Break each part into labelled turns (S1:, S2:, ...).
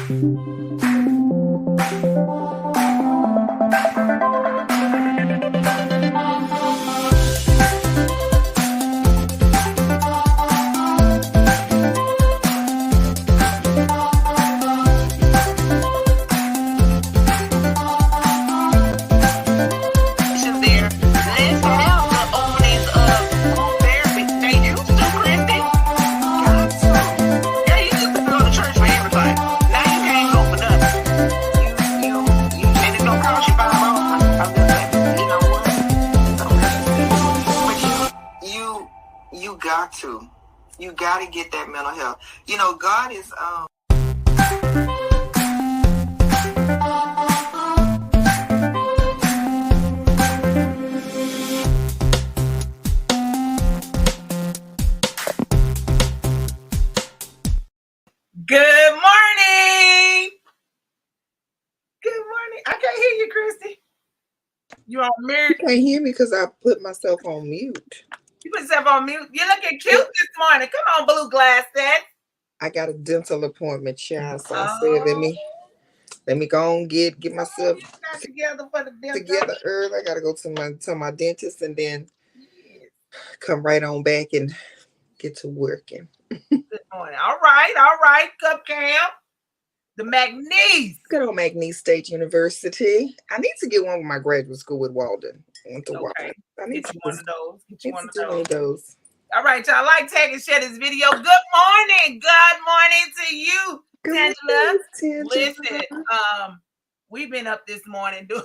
S1: You got to get that mental health. You know, God is Good morning. Good morning. I can't hear you, Kristi. You on mute?
S2: You can't hear me because I put myself on mute.
S1: You put yourself on mute. You're looking cute this morning. Come on, blue glasses.
S2: I got a dental appointment, child. So I said, let me go and get myself
S1: together for the dental.
S2: Together early. I gotta go to my dentist and then come right on back and get to working.
S1: Good morning. All right. Cup Camp. The McNeese.
S2: Good old McNeese State University. I need to get one with my graduate school with Walden. I went to Walden. I need
S1: get you one of those. Get you one
S2: of those.
S1: All right, y'all. Like, tag, and share this video. Good morning. Good morning to you, Tangela. Listen, we've been up this morning doing.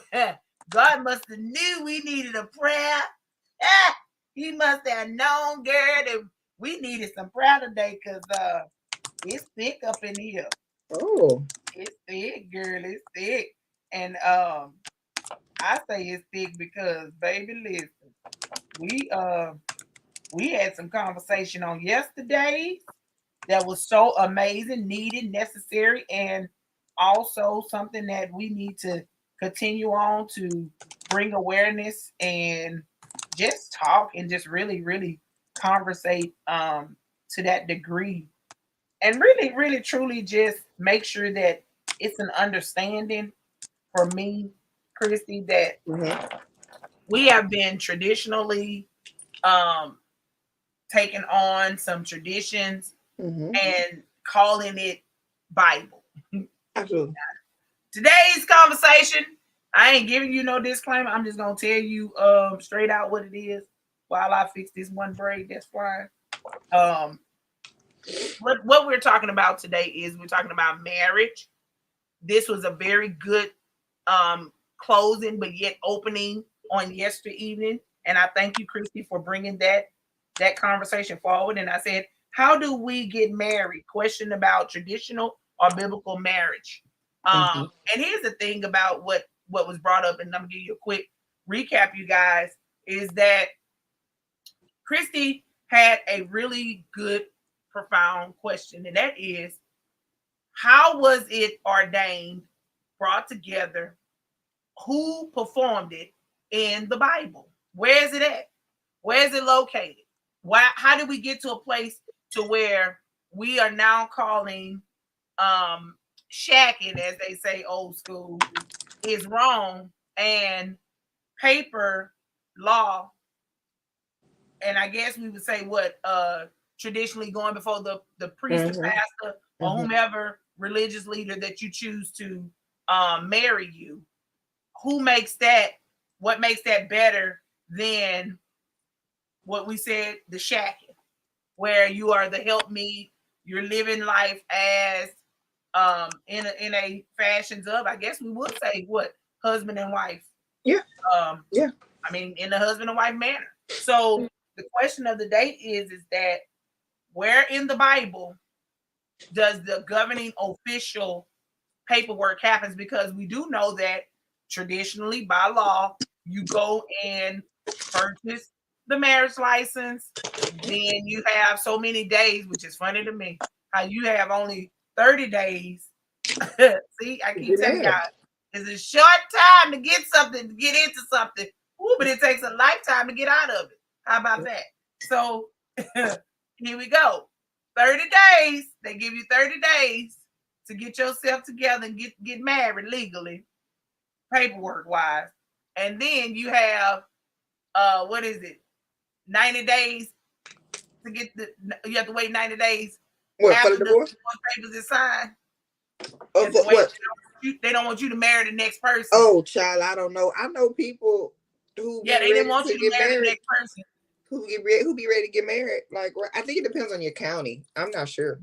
S1: God must have knew we needed a prayer. He must have known, girl, that we needed some prayer today because it's thick up in here.
S2: Oh,
S1: it's thick, girl. It's thick, and I say it's thick because, baby, listen, we had some conversation on yesterday that was so amazing, needed, necessary, and also something that we need to continue on to bring awareness and just talk and just really, really conversate to that degree. And really, really, truly just make sure that it's an understanding for me, Kristi, that we have been traditionally taking on some traditions and calling it Bible.
S2: Absolutely.
S1: Today's conversation, I ain't giving you no disclaimer. I'm just going to tell you straight out what it is while I fix this one braid that's flying. What we're talking about today is we're talking about marriage. This was a very good closing, but yet opening on yesterday evening. And I thank you, Kristi, for bringing that conversation forward. And I said, how do we get married? Question about traditional or biblical marriage. And here's the thing about what was brought up, and I'm gonna give you a quick recap, you guys, is that Kristi had a really good, profound question, and that is, how was it ordained, brought together? Who performed it in the Bible? Where is it at? Where is it located? How did we get to a place to where we are now calling shacking, as they say, old school, is wrong, and paper law, and I guess we would say what traditionally going before the priest or pastor or whomever religious leader that you choose to marry you, what makes that better than what we said, the shacking, where you are the helpmeet, you're living life as in a fashions of, I guess we would say, what, husband and wife.
S2: Yeah.
S1: I mean, in a husband and wife manner. So the question of the day is that where in the Bible does the governing official paperwork happens? Because we do know that traditionally by law, you go and purchase the marriage license, then you have so many days, which is funny to me, how you have only 30 days. See, I keep telling y'all, it's a short time to get something, to get into something. Ooh, but it takes a lifetime to get out of it. How about that? So here we go. 30 days. They give you 30 days to get yourself together and get married legally, paperwork wise. And then you have what is it? 90 days to get you have to wait 90 days after the divorce papers is signed.
S2: What?
S1: They don't want you to marry the next person.
S2: Oh, child, I don't know. I know people who
S1: they didn't want you to marry the next person.
S2: Who be ready to get married? Like, I think it depends on your county. I'm not sure.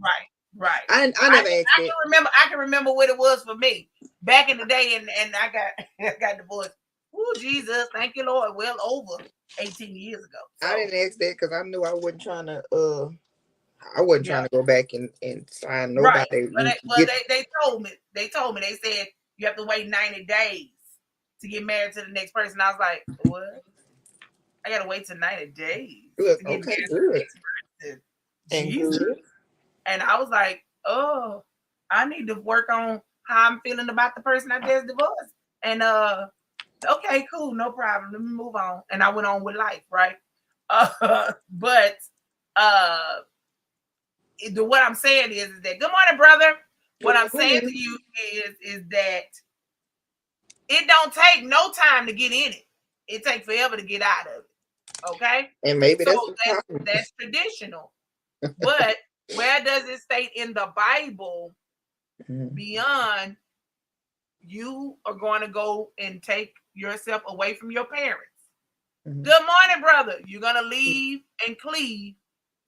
S1: Right.
S2: I never asked it.
S1: I can remember what it was for me back in the day, and I got divorced. Oh, Jesus, thank you, Lord. Well over 18 years ago.
S2: So, I didn't ask that because I knew I wasn't trying to trying to go back and sign nobody.
S1: Right. But they told me. They said you have to wait 90 days to get married to the next person. I was like, what? I gotta wait till 90 days.
S2: Look,
S1: to get
S2: okay,
S1: married to the next person. Jesus. And I was like, oh, I need to work on how I'm feeling about the person I just divorced. And okay, cool, no problem. Let me move on. And I went on with life, right? But what I'm saying is that good morning, brother. What I'm saying to you is that it don't take no time to get in it. It takes forever to get out of it. Okay?
S2: And maybe
S1: that's traditional. But where does it state in the Bible beyond you are going to go and take yourself away from your parents? Good morning, brother. You're going to leave and cleave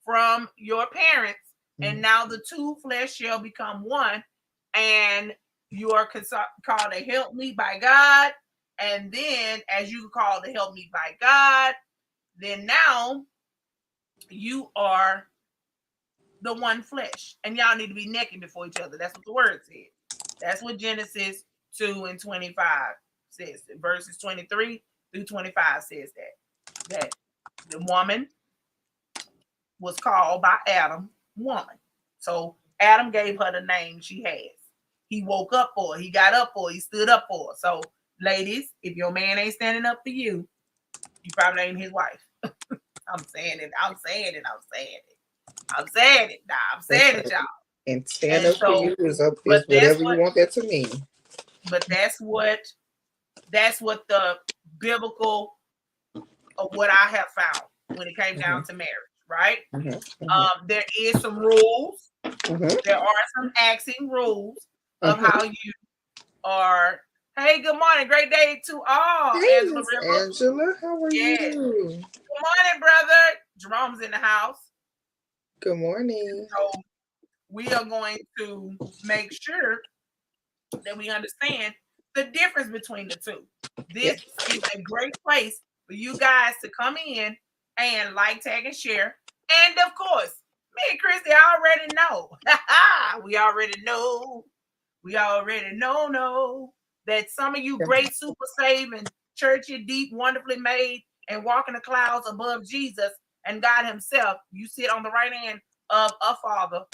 S1: from your parents, and now the two flesh shall become one, and you are called a helpmeet by God. And then as you call the helpmeet by God, then now you are the one flesh, and y'all need to be naked before each other. That's what the word says. That's what Genesis 2:25 says. Verses 23 through 25 says that the woman was called by Adam woman. So Adam gave her the name she has. He woke up for her. He got up for her. He stood up for her. So ladies, if your man ain't standing up for you, you probably ain't his wife. I'm saying it, y'all.
S2: And stand up for you is whatever you want that to mean.
S1: But that's what the biblical of what I have found when it came down to marriage, right? There is some rules. There are some axing rules of how you are. Hey, good morning. Great day to all.
S2: Hey, Angela, how are you? Good
S1: morning, brother. Jerome's in the house.
S2: Good morning.
S1: So we are going to make sure that we understand the difference between the two. This is a great place for you guys to come in and like, tag, and share. And of course, me and Kristi already know. We already know that some of you great super saved and churchy, deep, wonderfully made, and walk in the clouds above Jesus and God himself, you sit on the right hand of a Father,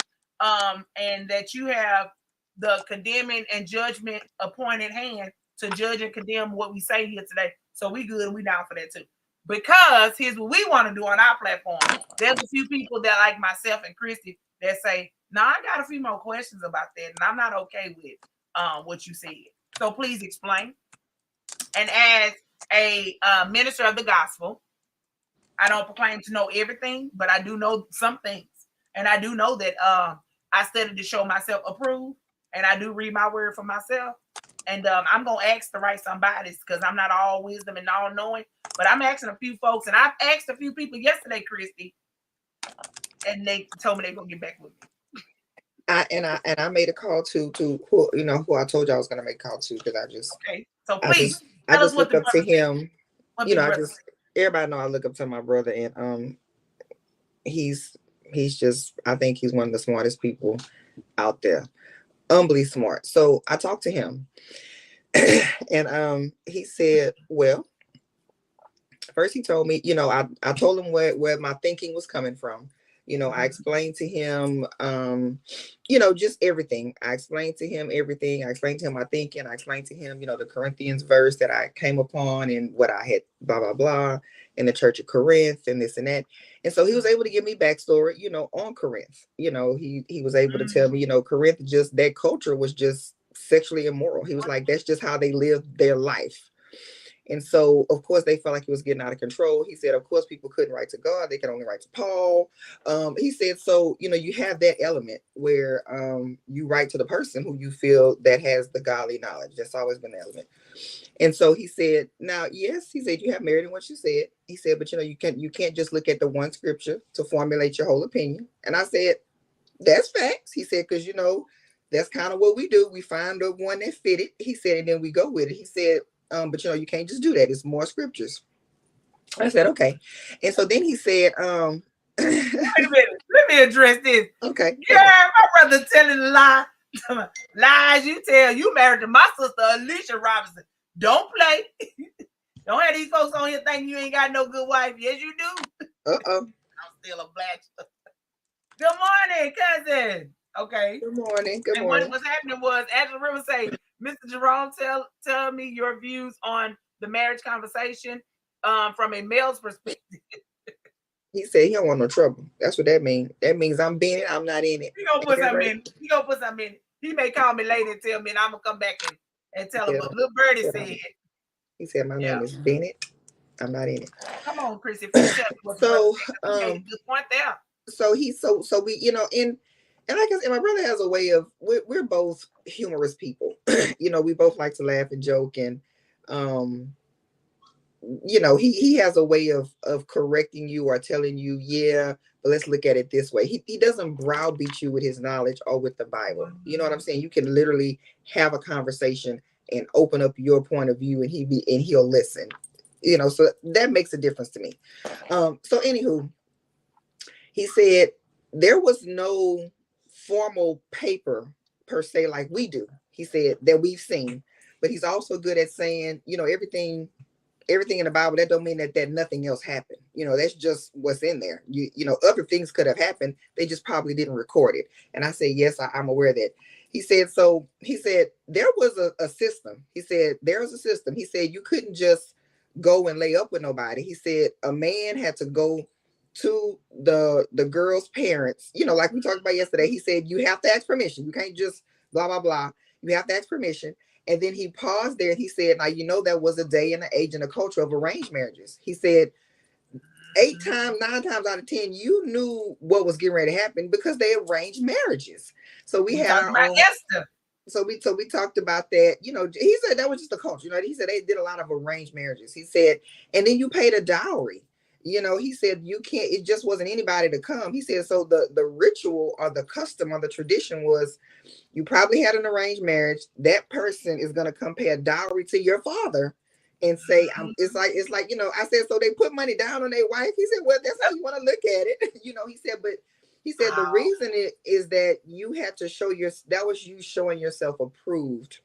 S1: and that you have the condemning and judgment appointed hand to judge and condemn what we say here today. So we good and we down for that too. Because here's what we want to do on our platform. There's a few people that like myself and Kristi that say, no, I got a few more questions about that, and I'm not okay with what you said. So please explain. And as a minister of the gospel, I don't proclaim to know everything, but I do know some things. And I do know that I studied to show myself approved, and I do read my word for myself. And I'm going to ask the right somebody because I'm not all wisdom and all knowing, but I'm asking a few folks, and I've asked a few people yesterday, Kristi, and they told me they're going to get back with me.
S2: I made a call to who I told you I was going to make a call to because I just
S1: So please
S2: I just look up to him. Everybody know I look up to my brother, and he's just, I think he's one of the smartest people out there, humbly smart. So I talked to him, and he said, well, first he told me, I told him where my thinking was coming from. I explained to him, just everything. I explained to him everything. I explained to him my thinking. I explained to him, the Corinthians verse that I came upon and what I had, blah, blah, blah, in the church of Corinth and this and that. And so he was able to give me backstory, on Corinth. He was able to tell me, Corinth, just that culture was just sexually immoral. He was like, that's just how they lived their life. And so, of course, they felt like it was getting out of control. He said, of course, people couldn't write to God. They could only write to Paul. He said, so, you have that element where you write to the person who you feel that has the godly knowledge. That's always been the element. And so he said, now, yes, he said, you have merit in what you said. He said, but, you can't just look at the one scripture to formulate your whole opinion. And I said, that's facts. He said, because, that's kind of what we do. We find the one that fitted. He said, and then we go with it. He said, but you can't just do that. It's more scriptures. I said, okay. And so then he said,
S1: wait a minute, let me address this.
S2: Okay.
S1: Yeah, my brother telling a lie. Lies you tell. You married to my sister Alicia Robinson. Don't play. Don't have these folks on here thinking you ain't got no good wife. Yes, you do. I'm still a black. Good morning, cousin. Okay.
S2: Good morning. Good morning.
S1: What's happening was, as the river say, Mr. Jerome, tell me your views on the marriage conversation from a male's perspective.
S2: He said he don't want no trouble. That's what that means. That means I'm being it. I'm not in it.
S1: He gonna put something in. He gonna put something in. He may call me later and tell me, and I'm gonna come back and tell him what little birdie said.
S2: He said my name is Bennett. I'm not in it.
S1: Come on, Kristi. So good point there.
S2: So we, and like I said, my brother has a way of, we're both humorous people. We both like to laugh and joke, and he has a way of correcting you or telling you, yeah, but let's look at it this way. He doesn't browbeat you with his knowledge or with the Bible. You know what I'm saying? You can literally have a conversation and open up your point of view, and he'll listen. So that makes a difference to me. So anywho, he said there was no formal paper per se like we do. He said that we've seen, but he's also good at saying, everything in the Bible. That don't mean that nothing else happened. That's just what's in there. Other things could have happened. They just probably didn't record it. And I said, yes, I'm aware of that. He said, there was a system. He said, there's a system. He said, you couldn't just go and lay up with nobody. He said, a man had to go to the girl's parents, like we talked about yesterday. He said, you have to ask permission. You can't just blah, blah, blah. You have to ask permission. And then he paused there and he said, now, there was a day and an age and a culture of arranged marriages. He said, 9 times out of 10, you knew what was getting ready to happen because they arranged marriages. So we had our own. Esther. So we talked about that. He said that was just the culture. He said they did a lot of arranged marriages. He said, and then you paid a dowry. He said you can't. It just wasn't anybody to come. He said so. The ritual or the custom or the tradition was, you probably had an arranged marriage. That person is going to come pay a dowry to your father and say, it's like, I said, so they put money down on their wife. He said, well, that's how you want to look at it. He said, the reason is that you had to show that was you showing yourself approved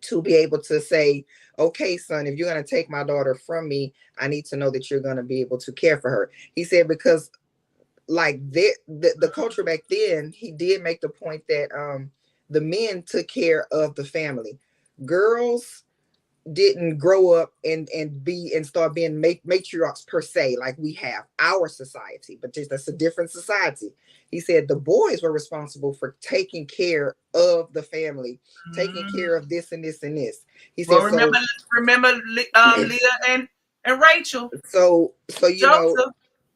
S2: to be able to say, okay, son, if you're going to take my daughter from me, I need to know that you're going to be able to care for her. He said, because like the culture back then, he did make the point that the men took care of the family. Girls didn't grow up and start being matriarchs per se, like we have our society, but that's a different society. He said the boys were responsible for taking care of the family, taking care of this and this and this. He said,
S1: remember Leah and Rachel.
S2: So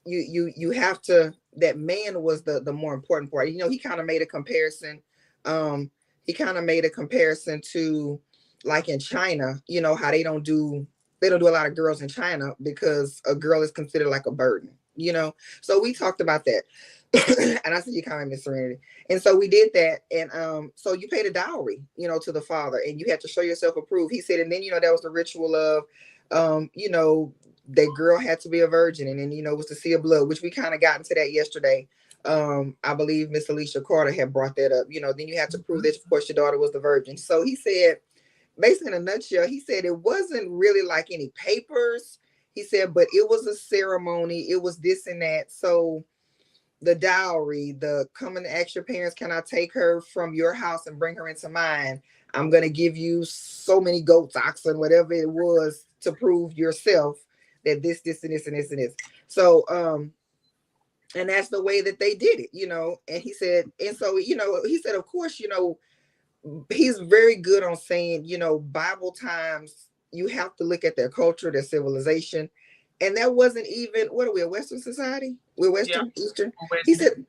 S2: you have to, that man was the more important part. He kind of made a comparison. He kind of made a comparison to, like in China, how they don't do a lot of girls in China because a girl is considered like a burden, So we talked about that. And I said, you kind of miss Serenity. And so we did that. And so you paid a dowry, to the father, and you had to show yourself approved. He said, and then, that was the ritual of, that girl had to be a virgin, and then, was to see a blood, which we kind of got into that yesterday. I believe Miss Alicia Carter had brought that up. Then you had to prove that, of course, your daughter was the virgin. So he said, basically in a nutshell, he said it wasn't really like any papers. He said, but it was a ceremony. It was this and that. So the dowry, the come and ask your parents, can I take her from your house and bring her into mine? I'm gonna give you so many goats, oxen, whatever it was, to prove yourself that this, and this, and this, and this. So, and that's the way that they did it, And he said, and so, he said, of course, he's very good on saying, Bible times, you have to look at their culture, their civilization. And that wasn't even, what are we, a Western society? We're Western, Eastern. He said,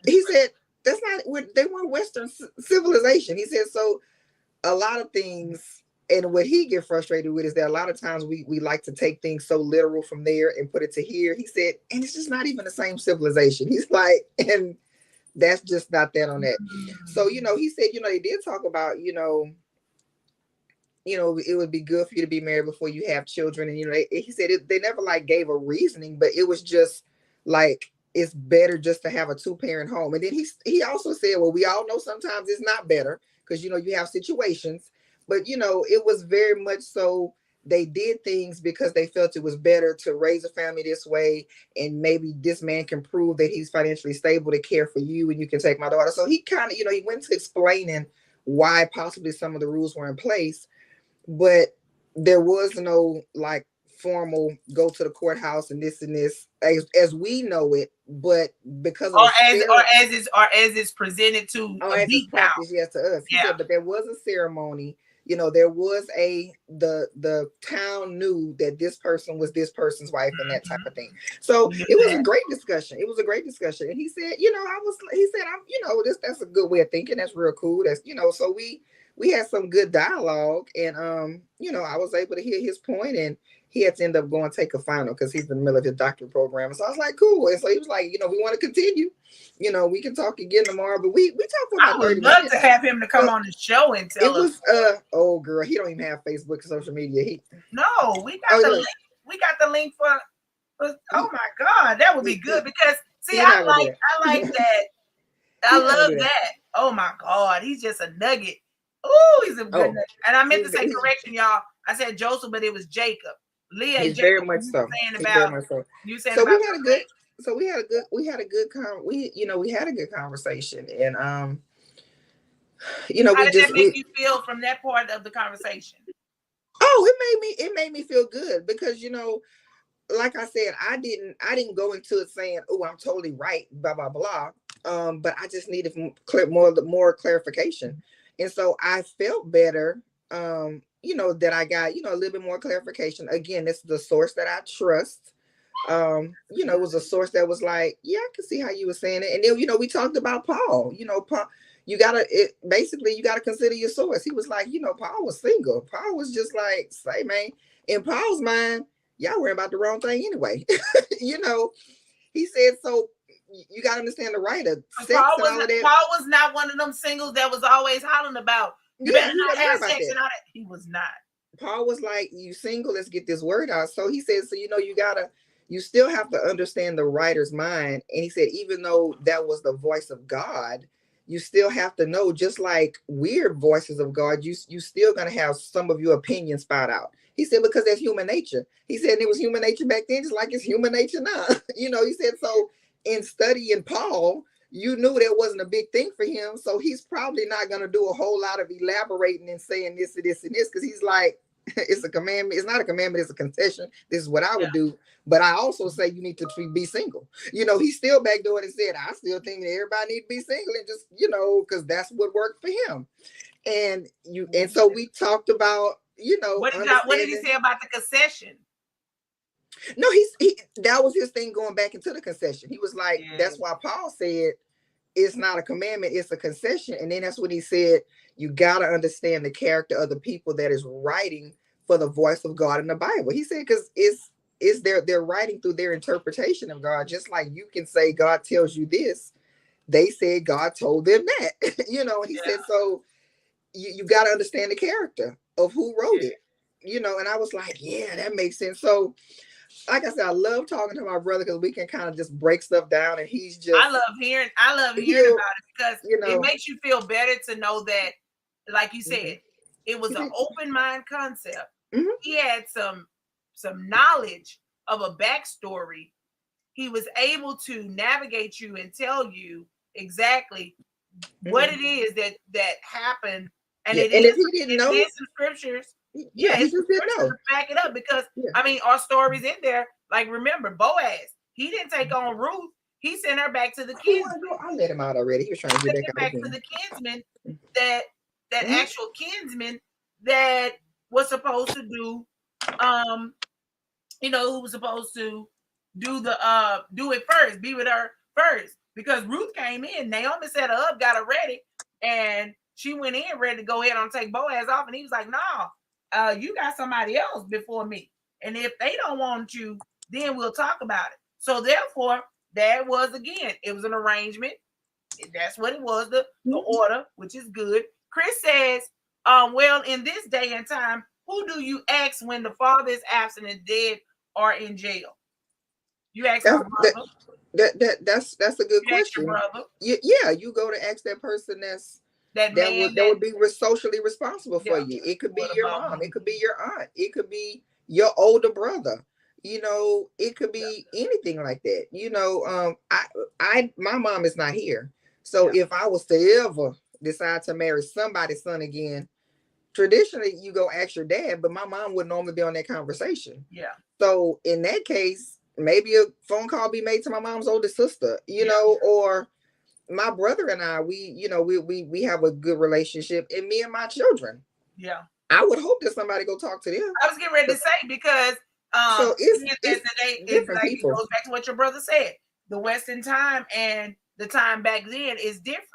S2: that's not, they weren't Western civilization. He said, so a lot of things, and what he get frustrated with is that a lot of times we like to take things so literal from there and put it to here. He said, and it's just not even the same civilization. He's like, and that's just not that on that. So, he said, they did talk about, it would be good for you to be married before you have children. And, he said they never like gave a reasoning, but it was just like, it's better just to have a 2-parent home. And then he also said, well, we all know sometimes it's not better because, you have situations, but, it was very much so they did things because they felt it was better to raise a family this way. And maybe this man can prove that he's financially stable to care for you and you can take my daughter. So he kind of, he went to explaining why possibly some of the rules were in place, but there was no like formal go to the courthouse and this as we know it, but because of
S1: as it's presented to
S2: as it's practiced, yes, to us. He said, but there was a ceremony. There was the town knew that this person was this person's wife and that type of thing. So it was a great discussion. It was a great discussion. And he said, that's a good way of thinking. That's real cool. That's, so we had some good dialogue, and I was able to hear his point, and he had to end up going to take a final because he's in the middle of his doctorate program. So I was like, cool. And so he was like, we want to continue. We can talk again tomorrow, but we talked for about 30 minutes. I would love
S1: to have him to come on the show and tell us.
S2: It was oh girl, he don't even have Facebook or social media.
S1: No, we got the link. We got the link for oh my God, that would be good because see, I like that. I love that. Oh my God, he's just a nugget. Oh, he's a good nugget. And I meant to say correction, y'all. I said Joseph, but it was Jacob. Leah and Jacob.
S2: Very much so.
S1: You saying
S2: so
S1: about
S2: we had a good conversation, and
S1: how did that make you feel from that part of the conversation?
S2: Oh, it made me feel good because like I said, I didn't go into it saying, oh, I'm totally right, blah blah blah. But I just needed more clarification, and so I felt better. That I got a little bit more clarification. Again, this is the source that I trust. It was a source that was like, yeah, I can see how you were saying it. And then, we talked about Paul. Paul, you gotta consider your source. He was like, Paul was single. Paul was just like, say, man, in Paul's mind, y'all worry about the wrong thing anyway. He said, so you gotta understand the right of sex
S1: Paul
S2: and all of that.
S1: Paul was not one of them singles that was always hollering about, you better not have sex and all that. He was not.
S2: Paul was like, you single, let's get this word out. So he said, so you still have to understand the writer's mind. And he said, even though that was the voice of God, you still have to know, just like weird voices of God, you still gonna have some of your opinions spout out. He said, because that's human nature. He said it was human nature back then, just like it's human nature now. He said, so in studying Paul, you knew that wasn't a big thing for him. So he's probably not going to do a whole lot of elaborating and saying this and this and this, because he's like, it's a commandment. It's not a commandment. It's a concession. This is what I would do. But I also say you need to be single. He's still backdoored and said, I still think that everybody need to be single and just, because that's what worked for him. And so we talked about,
S1: what did he say about the concession?
S2: No, that was his thing, going back into the concession. He was like, that's why Paul said it's not a commandment, it's a concession. And then that's when he said, you got to understand the character of the people that is writing for the voice of God in the Bible. He said, because they're writing through their interpretation of God. Just like you can say God tells you this, they said God told them that. And he said, so you got to understand the character of who wrote it. And I was like, yeah, that makes sense. So like I said, I love talking to my brother because we can kind of just break stuff down, and he's just.
S1: I love hearing about it because it makes you feel better to know that, like you said, it was an open mind concept. He had some knowledge of a backstory he was able to navigate you and tell you exactly what it is that happened. And
S2: and if he didn't know,
S1: it is some scriptures.
S2: Yeah, he just didn't know.
S1: To back it up because I mean, our stories in there. Like, remember, Boaz, he didn't take on Ruth. He sent her back to the kinsman.
S2: I let him out already. He was trying to get back
S1: to the kinsman, that actual kinsman that was supposed to do, who was supposed to do it first, be with her first. Because Ruth came in, Naomi set her up, got her ready, and she went in ready to go ahead and take Boaz off. And he was like, "No, you got somebody else before me. And if they don't want you, then we'll talk about it." So therefore, that was, again, it was an arrangement. That's what it was, the order, which is good. Chris says, well, in this day and time, who do you ask when the father is absent and dead or in jail? You ask my brother.
S2: That's a good question.
S1: Brother.
S2: Yeah, you go to ask that person that would be socially responsible for you. It could be your mom, it could be your aunt, it could be your older brother. It could be anything like that. My mom is not here. So if I was to ever decide to marry somebody's son again, traditionally you go ask your dad, but my mom would normally be on that conversation.
S1: Yeah.
S2: So in that case, maybe a phone call be made to my mom's older sister, or my brother and I, we have a good relationship, and me and my children.
S1: Yeah.
S2: I would hope that somebody go talk to them.
S1: I was getting ready to say, because
S2: so it's different people.
S1: It goes back to what your brother said. The Western time and the time back then is different.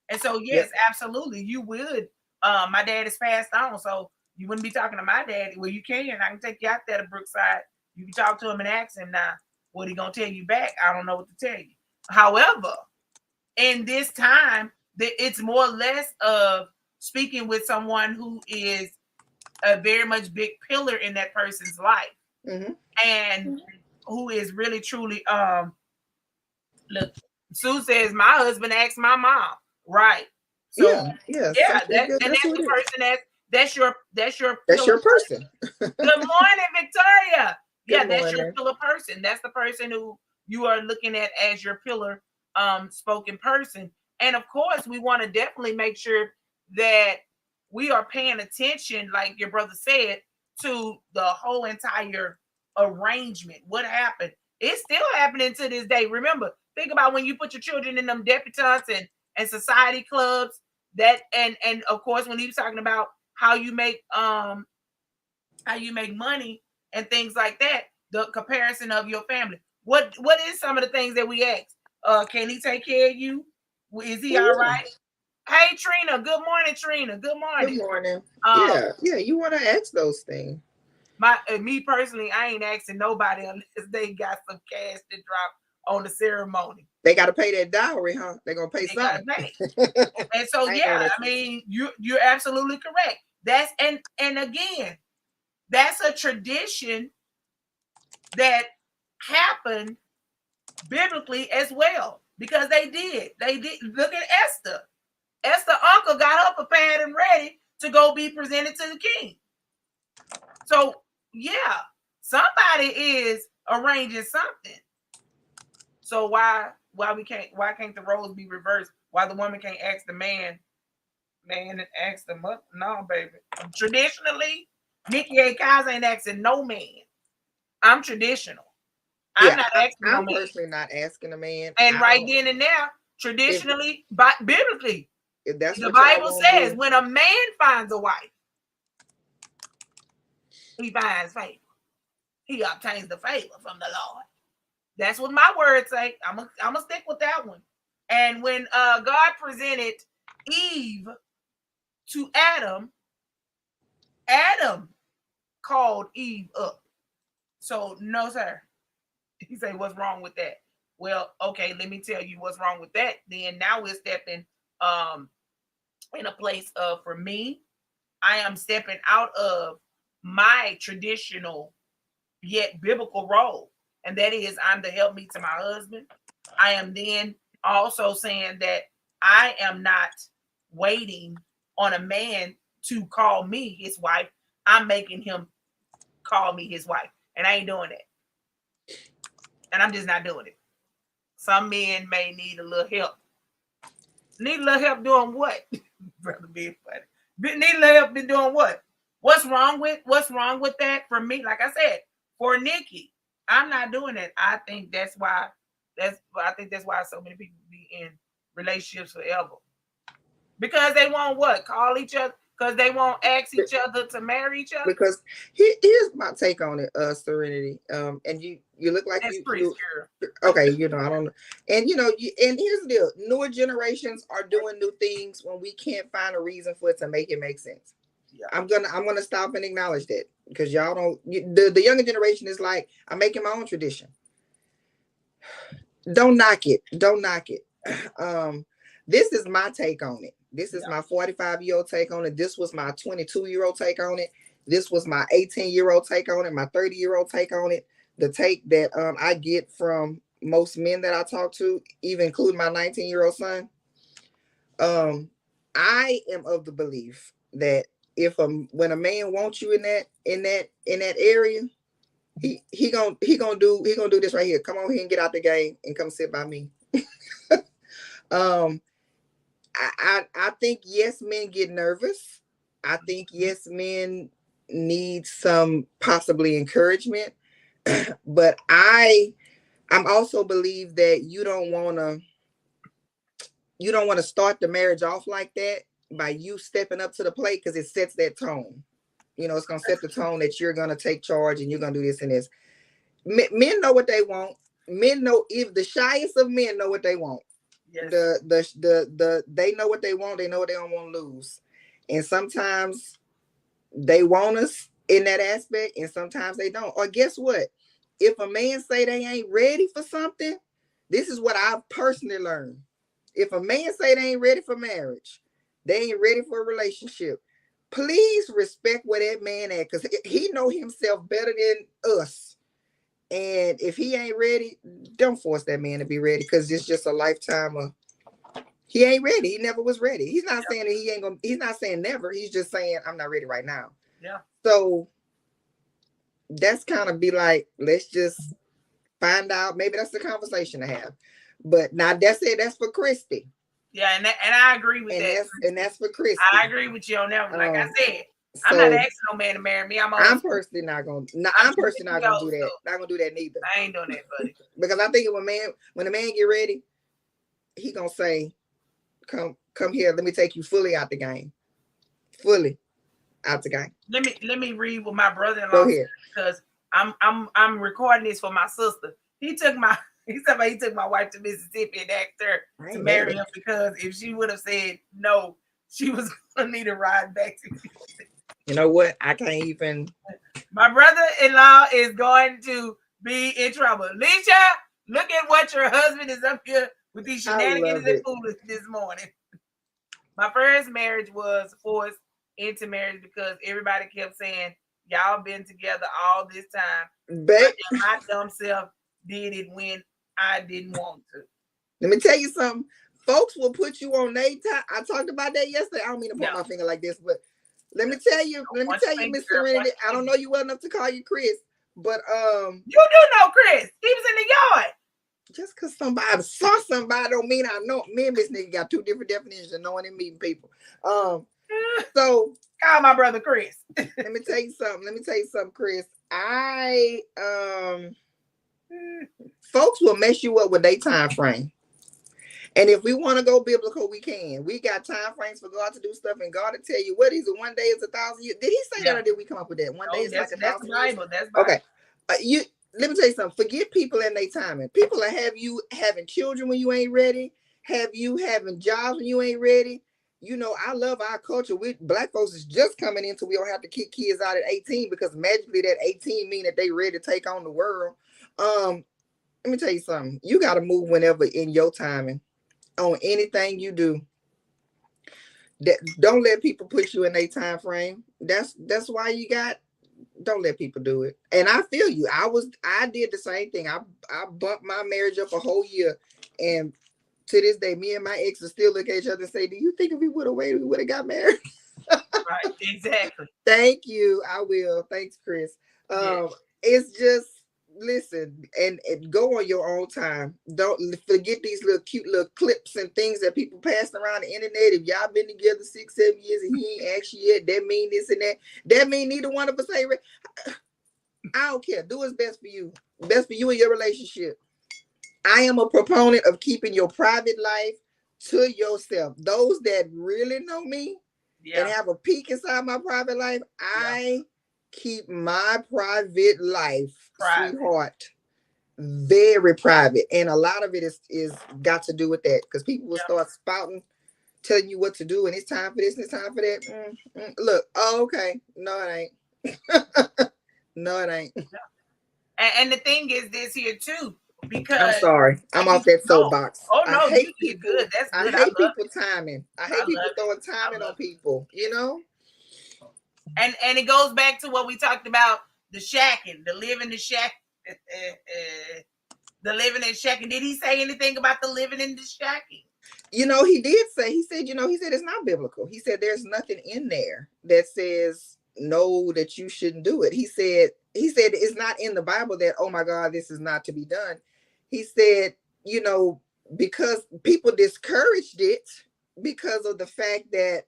S1: And so, yes, absolutely, you would. My dad is passed on, so you wouldn't be talking to my dad. Well, you can. I can take you out there to Brookside. You can talk to him and ask him now. What he gonna tell you back? I don't know what to tell you. However, in this time, it's more or less of speaking with someone who is a very much big pillar in that person's life, and who is really truly. Look, Sue says my husband asked my mom, right? So that's the person that's your
S2: person.
S1: Good morning, Victoria. That's your pillar person. That's the person who you are looking at as your pillar spoken person. And of course, we want to definitely make sure that we are paying attention, like your brother said, to the whole entire arrangement. What happened? It's still happening to this day. Remember, think about when you put your children in them debutantes and society clubs. That and of course, when he was talking about how you make money and things like that, the comparison of your family. What is some of the things that we ask? Can he take care of you? Is he all right? Hey, Trina. Good morning, Trina. Good morning.
S2: Good morning. Yeah. You want to ask those things.
S1: Me personally, I ain't asking nobody unless they got some cash to drop on the ceremony.
S2: They got to pay that dowry, huh? They're gonna pay something.
S1: And so, I mean, you're absolutely correct. That's and again, that's a tradition that happened biblically as well, because they did. Look at Esther. Esther's uncle got her prepared and ready to go be presented to the king. So somebody is arranging something. So why can't the roles be reversed? Why the woman can't ask the man and ask the mother? No, baby. Traditionally, Nikki A. Kaz ain't asking no man. I'm traditional. I'm not asking no man.
S2: I'm personally not asking a man.
S1: And right then and there, traditionally, biblically, the Bible says when a man finds a wife, he finds favor. He obtains the favor from the Lord. That's what my words say. I'm gonna stick with that one. And when God presented Eve to Adam, Adam called Eve up. So no, sir. He said, "What's wrong with that?" Well, okay, let me tell you what's wrong with that. Then now we're stepping in a place of, for me, I am stepping out of my traditional yet biblical role. And that is, I'm the helpmeet to my husband. I am then also saying that I am not waiting on a man to call me his wife. I'm making him call me his wife. And I ain't doing that. and I'm just not doing it. Some men may need a little help. Need a little help doing what? Brother being funny. Need a little help in doing what? What's wrong with that for me? Like I said, for Nikki, I'm not doing it. I think that's why so many people be in relationships forever. Because they won't what? Call each other, because they won't ask each other to marry each other.
S2: Because here's my take on it, Serenity. And you look like
S1: that's
S2: you okay, I don't know. And and here's the deal: newer generations are doing new things when we can't find a reason for it to make sense. Yeah. I'm gonna stop and acknowledge that, because y'all don't. The younger generation is like, I'm making my own tradition. Don't knock it. This is my take on it. This is my 45-year-old take on it. This was my 22-year-old take on it. This was my 18-year-old take on it. My 30-year-old take on it. The take that I get from most men that I talk to, even including my 19-year-old son. I am of the belief that when a man wants you in that area, he gonna do this right here. Come on here and get out the game and come sit by me. I think yes, men get nervous. I think yes, men need some possibly encouragement. But I'm also believe that you don't want to start the marriage off like that by you stepping up to the plate, because it sets that tone. It's gonna set the tone that you're gonna take charge and you're gonna do this and this. Men know what they want. Men know, if the shyest of men know what they want. Yes. They know what they want. They know what they don't want to lose. And sometimes they want us in that aspect, and sometimes they don't. Or guess what? If a man say they ain't ready for something, this is what I've personally learned. If a man say they ain't ready for marriage, they ain't ready for a relationship, please respect where that man at, because he know himself better than us. And if he ain't ready, don't force that man to be ready, because it's just a lifetime of he ain't ready. He never was ready. He's not saying that he's not saying never. He's just saying, I'm not ready right now. Yeah. So that's kind of be like, let's just find out. Maybe that's the conversation to have. But now that's it. That's for Kristi.
S1: Yeah, and I agree with that.
S2: And that's for Kristi.
S1: I agree with you on that one. Like I said, I'm not asking no man to marry me.
S2: I'm personally not gonna. I'm personally not gonna do that. Not gonna do that neither.
S1: I ain't doing that, buddy.
S2: Because I think when a man get ready, he gonna say, "Come here. Let me take you fully out the game. Fully out the game."
S1: Let me read what my brother-in-law
S2: Go ahead.
S1: Because I'm recording this for my sister. He took my wife to Mississippi and asked her to marry him, because if she would have said no, she was gonna need a ride back to Mississippi.
S2: You know what? I can't even.
S1: My brother-in-law is going to be in trouble. Leisha, look at what your husband is up here with these shenanigans and foolishness this morning. My first marriage was forced into marriage because everybody kept saying, y'all been together all this time. But my dumb self did it when I didn't want to.
S2: Let me tell you something. Folks will put you on their time. I talked about that yesterday. I don't mean to point my finger like this, but let me tell you, Miss Serenity, I don't know you well enough to call you Chris, but
S1: you do know Chris. He was in the yard.
S2: Just because somebody saw somebody don't mean I know. Me and Miss Nikki got two different definitions of knowing and meeting people. So
S1: call my brother Chris.
S2: Let me tell you something, Chris. Folks will mess you up with their time frame. And if we want to go biblical, we can. We got time frames for God to do stuff, and God will tell you, what is it? 1 day is 1,000 years. Did he say that, or did we come up with that? 1 day is like 1,000 years.
S1: That's Bible.
S2: Okay. Let me tell you something. Forget people and their timing. People will have you having children when you ain't ready, have you having jobs when you ain't ready. I love our culture. Black folks is just coming in, so we don't have to kick kids out at 18, because magically that 18 mean that they ready to take on the world. Let me tell you something. You got to move whenever in your timing on anything you do. Don't let people put you in their time frame. That's why don't let people do it. And I feel you. I did the same thing. I bumped my marriage up a whole year, and to this day, me and my ex will still look at each other and say, do you think if we would have waited, we would have got married?
S1: Right, exactly.
S2: Thank you. I will. Thanks, Chris. It's just, listen, and go on your own time. Don't forget these little cute little clips and things that people passing around the internet. If y'all been together 6-7 years and he ain't asked you yet, that mean this and that. That mean neither one of us ain't I don't care. Do what's best for you. Best for you and your relationship. I am a proponent of keeping your private life to yourself. Those that really know me and have a peek inside my private life, I keep my private life, sweetheart, very private. And a lot of it is got to do with that, because people will start spouting, telling you what to do, and it's time for this and it's time for that. Look, okay. No, it ain't. No, it ain't.
S1: And the thing is this here too, because
S2: I'm sorry, I'm off that soapbox.
S1: Oh no,
S2: you
S1: did good. That's good.
S2: I hate people timing. I hate people throwing timing on people. You know.
S1: And it goes back to what we talked about, the shacking, the living the shack, the living and shacking. Did he say anything about the living in the shacking?
S2: You know, he did say. He said it's not biblical. He said there's nothing in there that says no, that you shouldn't do it. He said it's not in the Bible that, oh my God, this is not to be done. He said, because people discouraged it because of the fact that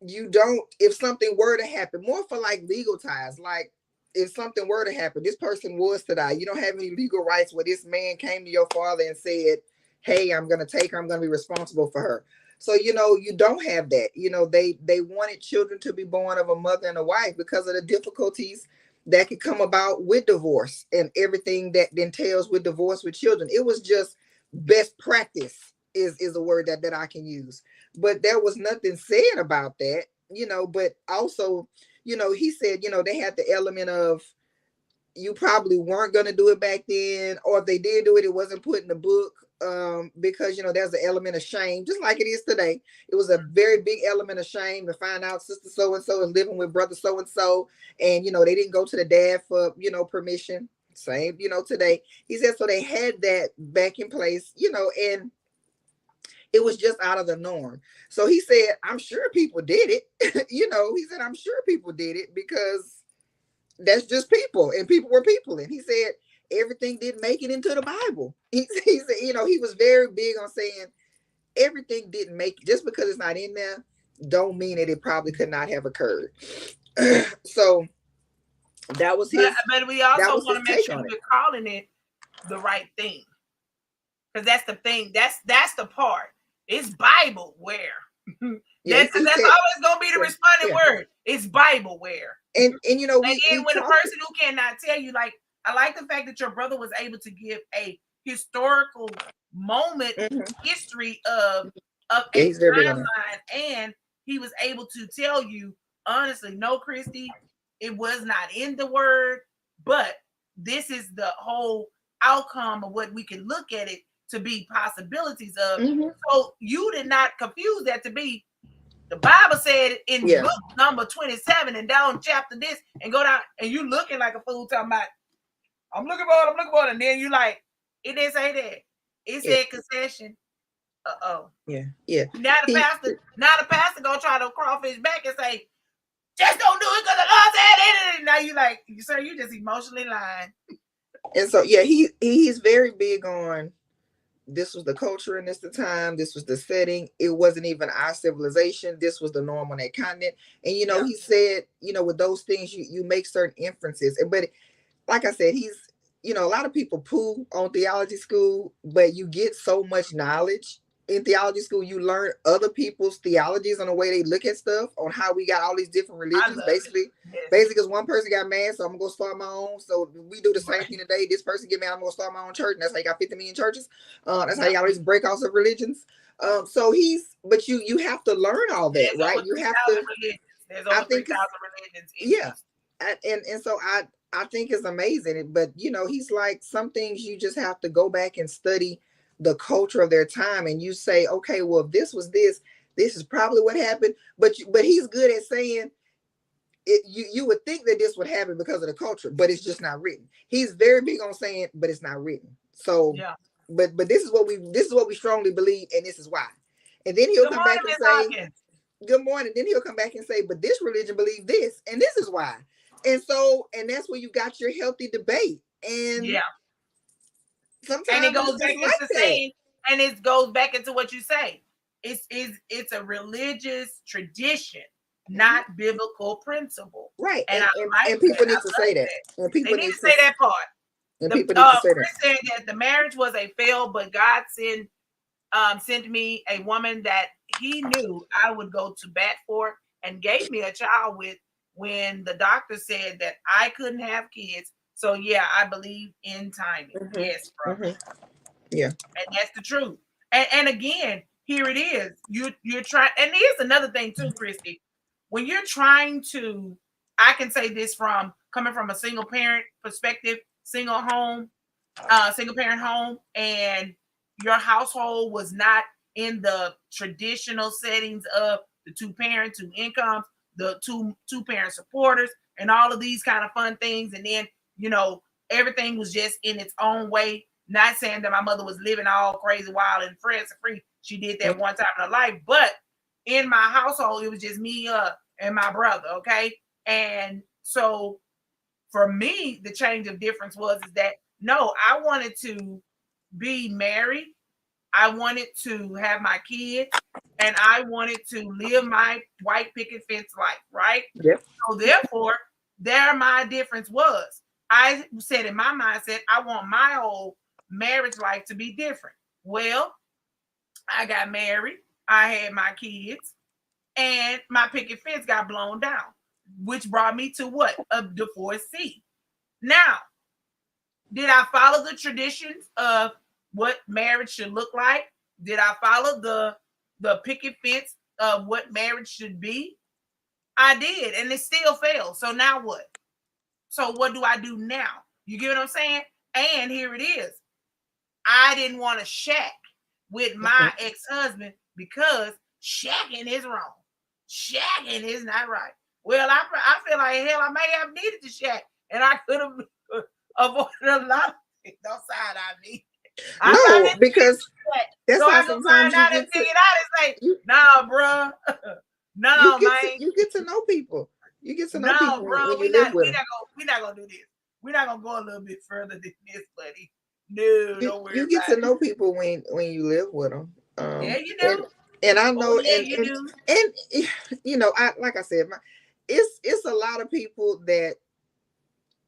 S2: you don't, if something were to happen, more for like legal ties, like if something were to happen, this person was to die, you don't have any legal rights where this man came to your father and said, hey, I'm going to take her, I'm going to be responsible for her. So, you don't have that. They wanted children to be born of a mother and a wife because of the difficulties that could come about with divorce and everything that entails with divorce with children. It was just best practice is a word that I can use. But there was nothing said about that, but also, he said, they had the element of, you probably weren't going to do it back then, or if they did do it, it wasn't put in the book, because there's an element of shame, just like it is today. It was a very big element of shame to find out sister so and so is living with brother so and so, and they didn't go to the dad for permission. Same, today. He said, so they had that back in place, and it was just out of the norm. So he said, I'm sure people did it. He said, I'm sure people did it because that's just people, and people were people. And he said everything didn't make it into the Bible. He said, he was very big on saying everything didn't make it. Just because it's not in there don't mean that it probably could not have occurred. So that was his.
S1: But we also want to make sure we're calling it the right thing, because that's the thing. That's the part. It's Bible where. That's always gonna be the responding word. It's Bible where.
S2: And
S1: when a person who cannot tell you, like, I like the fact that your brother was able to give a historical moment, history of a timeline, and he was able to tell you honestly, no, Kristi, it was not in the word, but this is the whole outcome of what we can look at it to be possibilities of. So you did not confuse that to be the Bible said in book number 27 and down chapter this and go down, and you looking like a fool talking about, I'm looking for it, and then you like, it didn't say that. It said concession.
S2: Yeah.
S1: Now the pastor gonna try to crawfish back and say, just don't do it because the Lord said it. And now you like, sir, you just emotionally lying.
S2: And so he's very big on, this was the culture and this the time, this was the setting. It wasn't even our civilization. This was the norm on that continent. And he said, with those things, you make certain inferences. But like I said, he's, a lot of people poo on theology school, but you get so much knowledge in theology school. You learn other people's theologies on the way they look at stuff, on how we got all these different religions. Basically, because one person got mad, so I'm gonna start my own. So we do the same thing today. This person get mad, I'm gonna start my own church, and that's how you got 50 million churches. That's how you got all these breakouts of religions. So but you have to learn all that, right? You have to.
S1: There's over 3,000 religions.
S2: Yeah, and so I think it's amazing. But he's like, some things you just have to go back and study the culture of their time, and you say, okay, well, if this was this is probably what happened. But he's good at saying it. You would think that this would happen because of the culture, but it's just not written. He's very big on saying, but it's not written. So but this is what we strongly believe, and this is why. And then he'll come back and say, good morning. Then he'll come back and say, but this religion believes this, and this is why. And that's where you got your healthy debate. And sometimes
S1: it goes back
S2: like
S1: into saying, and it goes back into what you say. It's a religious tradition, not biblical principle.
S2: Right.
S1: And
S2: and people need to say that. And people
S1: need to say that part.
S2: People need to say that.
S1: Chris said that the marriage was a fail, but God sent me a woman that he knew I would go to bat for, and gave me a child with when the doctor said that I couldn't have kids. So yeah, I believe in timing. Yes, bro.
S2: Yeah.
S1: And that's the truth. And again, here it is. You're trying, and here's another thing too, Kristi. When you're trying to, I can say this from coming from a single parent perspective, single parent home, and your household was not in the traditional settings of the two parent, two incomes, the two parent supporters, and all of these kind of fun things. And then, everything was just in its own way. Not saying that my mother was living all crazy, wild, and free. She did that one time in her life, but in my household, it was just me and my brother. Okay, and so for me, the change of difference is that no, I wanted to be married. I wanted to have my kids, and I wanted to live my white picket fence life, right?
S2: Yep.
S1: So therefore, there my difference was. I said in my mindset, I want my whole marriage life to be different. Well, I got married, I had my kids, and my picket fence got blown down, which brought me to what? A divorcee. Now, did I follow the traditions of what marriage should look like? Did I follow the picket fence of what marriage should be? I did, and it still failed. So now what? So what do I do now? You get what I'm saying? And here it is. I didn't want to shack with my ex-husband because shacking is wrong. Shacking is not right. Well, I feel like hell, I may have needed to shack, and I could have avoided a lot of things. Don't side on me.
S2: No, because that's
S1: so
S2: how
S1: I can find out and figure it out and say, nah, bro. No, man.
S2: You get to know people. You get to know people
S1: bro,
S2: when you live with them.
S1: We're not gonna do this. We're not gonna go a little bit further than this, buddy. No, don't worry.
S2: You get to know people when you live with them.
S1: Yeah, you do.
S2: And I know,
S1: you do.
S2: And I like I said, it's a lot of people that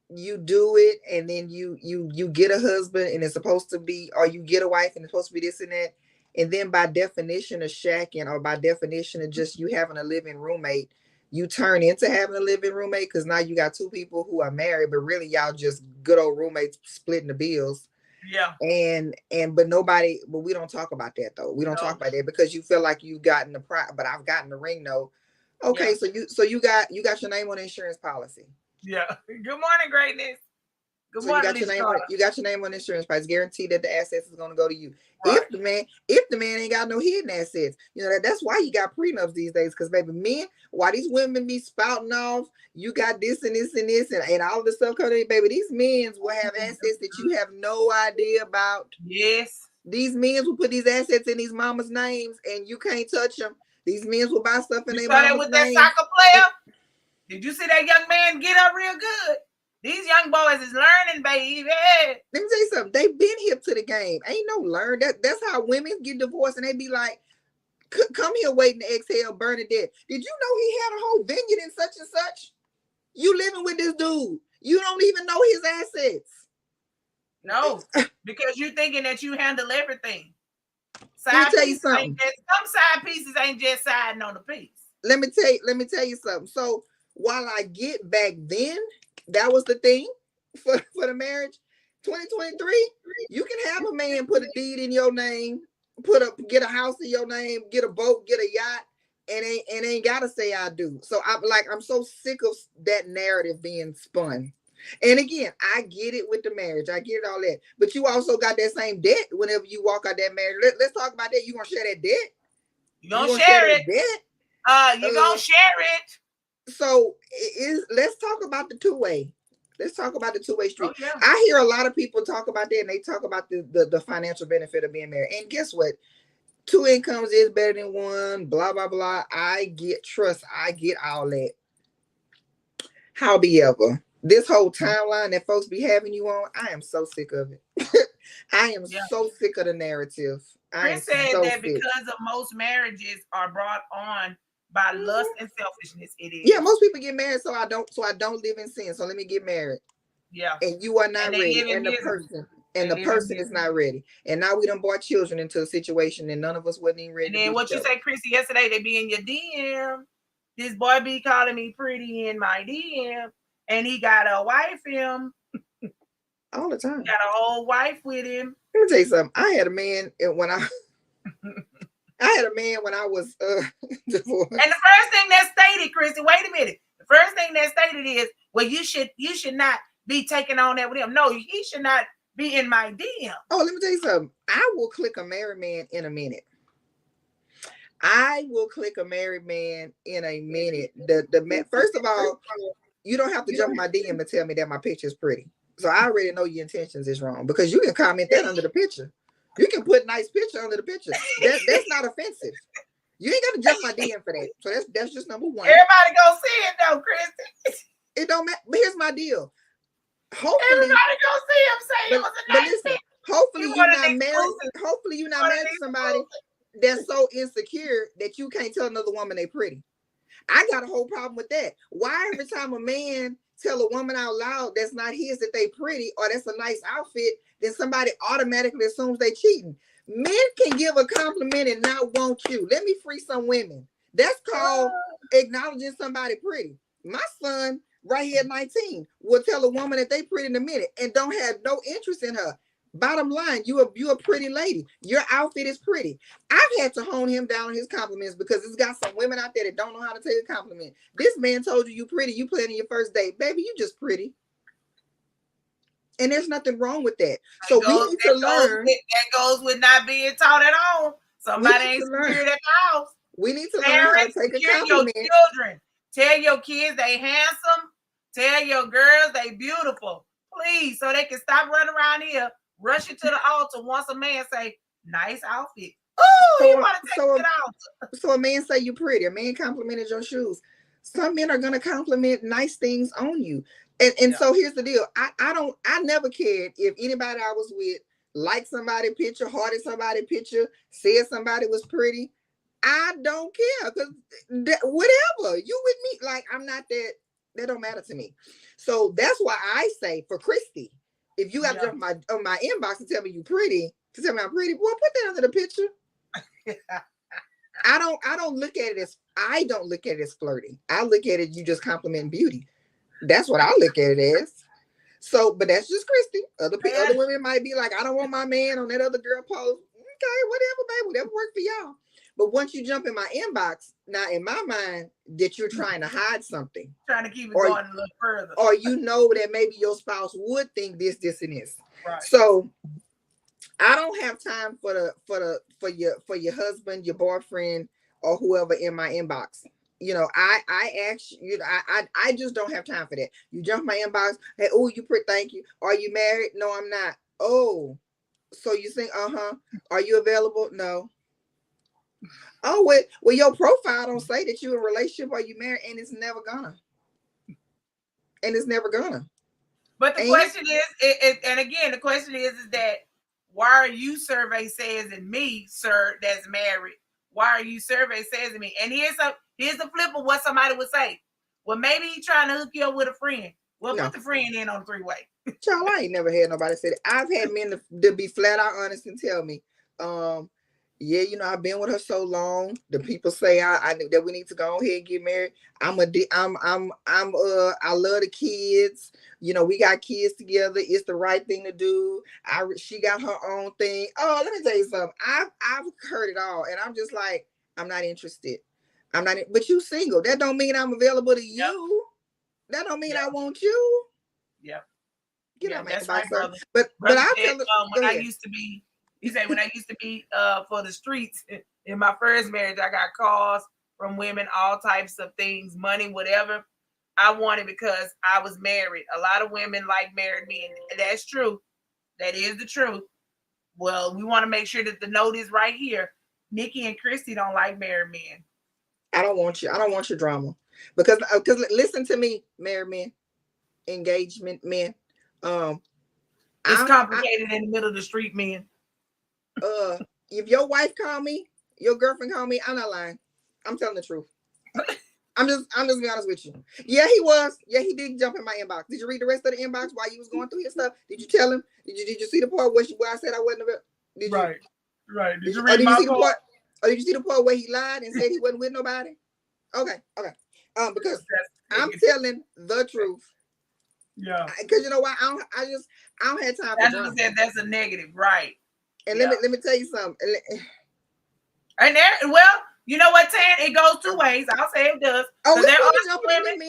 S2: you do it, and then you get a husband, and it's supposed to be, or you get a wife, and it's supposed to be this and that, and then by definition of shacking, or by definition of just you having a living roommate, you turn into having a living roommate because now you got two people who are married, but really y'all just good old roommates splitting the bills.
S1: Yeah.
S2: But we don't talk about that though. We don't talk about that because you feel like you've gotten the but I've gotten the ring though. Okay, so you got your name on the insurance policy.
S1: Yeah. Good morning, greatness. Good morning.
S2: You got your name on the insurance policy. Guaranteed that the assets is going to go to you. Right. If the man ain't got no hidden assets, that's why you got prenups these days. Because baby, men, why these women be spouting off, you got this and this and this and all of this stuff coming in, baby. These men will have assets that you have no idea about.
S1: Yes.
S2: These men will put these assets in these mamas' names, and you can't touch them. These men will buy stuff in their mama's name.
S1: With that soccer player? Did you see that young man get up real good? These young boys is learning, baby.
S2: Let me tell you something. They've been hip to the game. Ain't no learn. That's how women get divorced, and they be like, come here waiting to exhale, Bernadette. Did you know he had a whole vineyard in such and such? You living with this dude. You don't even know his assets.
S1: No, because you're thinking that you handle everything.
S2: Let me tell you something.
S1: Some side pieces ain't just siding on the piece.
S2: Let me tell you something. So while I get back then, that was the thing for the marriage. 2023, you can have a man put a deed in your name, get a house in your name, get a boat, get a yacht, and ain't gotta say I do. So I'm so sick of that narrative being spun. And again, I get it with the marriage. I get it all that. But you also got that same debt whenever you walk out that marriage. Let's talk about that. You gonna share that debt?
S1: You gonna share it?
S2: You
S1: gonna share it?
S2: So let's talk about the two-way. Let's talk about the two-way street.
S1: Oh, yeah.
S2: I hear a lot of people talk about that, and they talk about the financial benefit of being married. And guess what? 2 incomes is better than 1, blah, blah, blah. I get trust. I get all that. However, this whole timeline that folks be having you on, I am so sick of it. I am so sick of the narrative.
S1: Chris said that because of most marriages are brought on by lust and selfishness. It is.
S2: Yeah, most people get married so I don't live in sin. So let me get married.
S1: Yeah.
S2: And you are not ready. And the person is not ready. And now we done brought children into a situation and none of us wasn't even ready.
S1: And then what you say, Kristi, yesterday, they be in your DM. This boy be calling me pretty in my DM. And he got a wife him.
S2: All the time.
S1: He got a whole wife with him.
S2: Let me tell you something. I had a man when I was divorced.
S1: And the first thing that stated, Kristi, wait a minute. The first thing that stated is, well, you should not be taking on that with him. No, he should not be in my DM.
S2: Oh, let me tell you something. I will click a married man in a minute. I will click a married man in a minute. The man, first of all, you don't have to jump my DM and tell me that my picture is pretty. So I already know your intentions is wrong because you can comment that under the picture. You can put nice picture under the picture. That's not offensive. You ain't got to jump my DM for that. So that's just number one.
S1: Everybody gonna see it though, Kristi.
S2: It don't matter. But here's my deal. Hopefully,
S1: everybody gonna see him say it was a nice
S2: listen, hopefully you're not married. Hopefully you're not married to somebody that's so insecure that you can't tell another woman they pretty. I got a whole problem with that. Why every time a man tell a woman out loud that's not his that they pretty or that's a nice outfit, then somebody automatically assumes they cheating? Men can give a compliment and not want you. Let me free some women. That's called acknowledging somebody pretty. My son, right here at 19, will tell a woman that they pretty in a minute and don't have no interest in her. Bottom line, you a pretty lady. Your outfit is pretty. I've had to hone him down on his compliments because it's got some women out there that don't know how to take a compliment. This man told you pretty. You planning your first date. Baby, you just pretty. And there's nothing wrong with that. So we need to learn.
S1: That goes with not being taught at home. Somebody ain't scared at the house.
S2: We need to learn how to take a compliment.
S1: Your children. Tell your kids they handsome. Tell your girls they beautiful. Please, so they can stop running around here, rushing to the altar once a man say, nice outfit. Oh, you want to take it to the altar.
S2: So a man say you pretty. A man complimented your shoes. Some men are going to compliment nice things on you. And so here's the deal. I never cared if anybody I was with liked somebody's picture, hearted somebody's picture, said somebody was pretty. I don't care because whatever you with me, like I'm not that don't matter to me. So that's why I say for Kristi, if you got to jump on my inbox and tell me you pretty, to tell me I'm pretty, boy, put that under the picture. I don't look at it as flirting. I look at it you just complimenting beauty. That's what I look at it as. So, but that's just Kristi. Other women might be like, I don't want my man on that other girl post. Okay, whatever, baby, whatever works for y'all. But once you jump in my inbox, now in my mind, that you're trying to hide something,
S1: trying to keep it going a little further,
S2: or you know that maybe your spouse would think this, and this.
S1: Right.
S2: So I don't have time for your husband, your boyfriend, or whoever in my inbox. You know, I just don't have time for that. You jump my inbox, hey, oh, you pretty, thank you. Are you married? No, I'm not. Oh, so you think, are you available? No. Oh, well, your profile don't say that you're in a relationship or you married, and it's never gonna.
S1: But the question is, and again, the question is that why are you survey says and me, sir, that's married? Why are you survey says and me? And here's the flip of what somebody would say. Well, maybe he's trying to hook you up with a friend. Well, put the friend in on the three-way.
S2: Child, I ain't never had nobody say that. I've had men to be flat out honest and tell me, yeah, you know, I've been with her so long. The people say I that we need to go ahead and get married. I love the kids. You know, we got kids together. It's the right thing to do. She got her own thing. Oh, let me tell you something. I've heard it all, and I'm just like, I'm not interested. But you single. That don't mean I'm available to you. That don't mean I want you.
S1: Yeah.
S2: Get out,
S1: that's right, brother.
S2: But I tell
S1: when I used to be. He said, when I used to be for the streets in my first marriage, I got calls from women, all types of things, money, whatever I wanted because I was married. A lot of women like married men. And that's true. That is the truth. Well, we want to make sure that the note is right here. Nikki and Kristi don't like married men.
S2: I don't want you. I don't want your drama. because listen to me, married men, engagement men.
S1: It's complicated in the middle of the street, men.
S2: If your wife call me, your girlfriend call me, I'm not lying. I'm telling the truth. I'm just being honest with you. Yeah, he was. Yeah, he did jump in my inbox. Did you read the rest of the inbox while you was going through his stuff? Did you tell him? Did you see the part where I said I wasn't? Did you?
S1: Right. Did you
S2: read
S1: my
S2: see
S1: part?
S2: The part? Or did you see the part where he lied and said he wasn't with nobody? Okay. Because I'm telling the truth.
S1: Yeah.
S2: Because you know why? I don't have time for drama.
S1: That's a negative, right?
S2: And let me tell you something.
S1: And there, well, you know what, Tan? It goes two ways. I'll say it does.
S2: Oh,
S1: there are some
S2: women.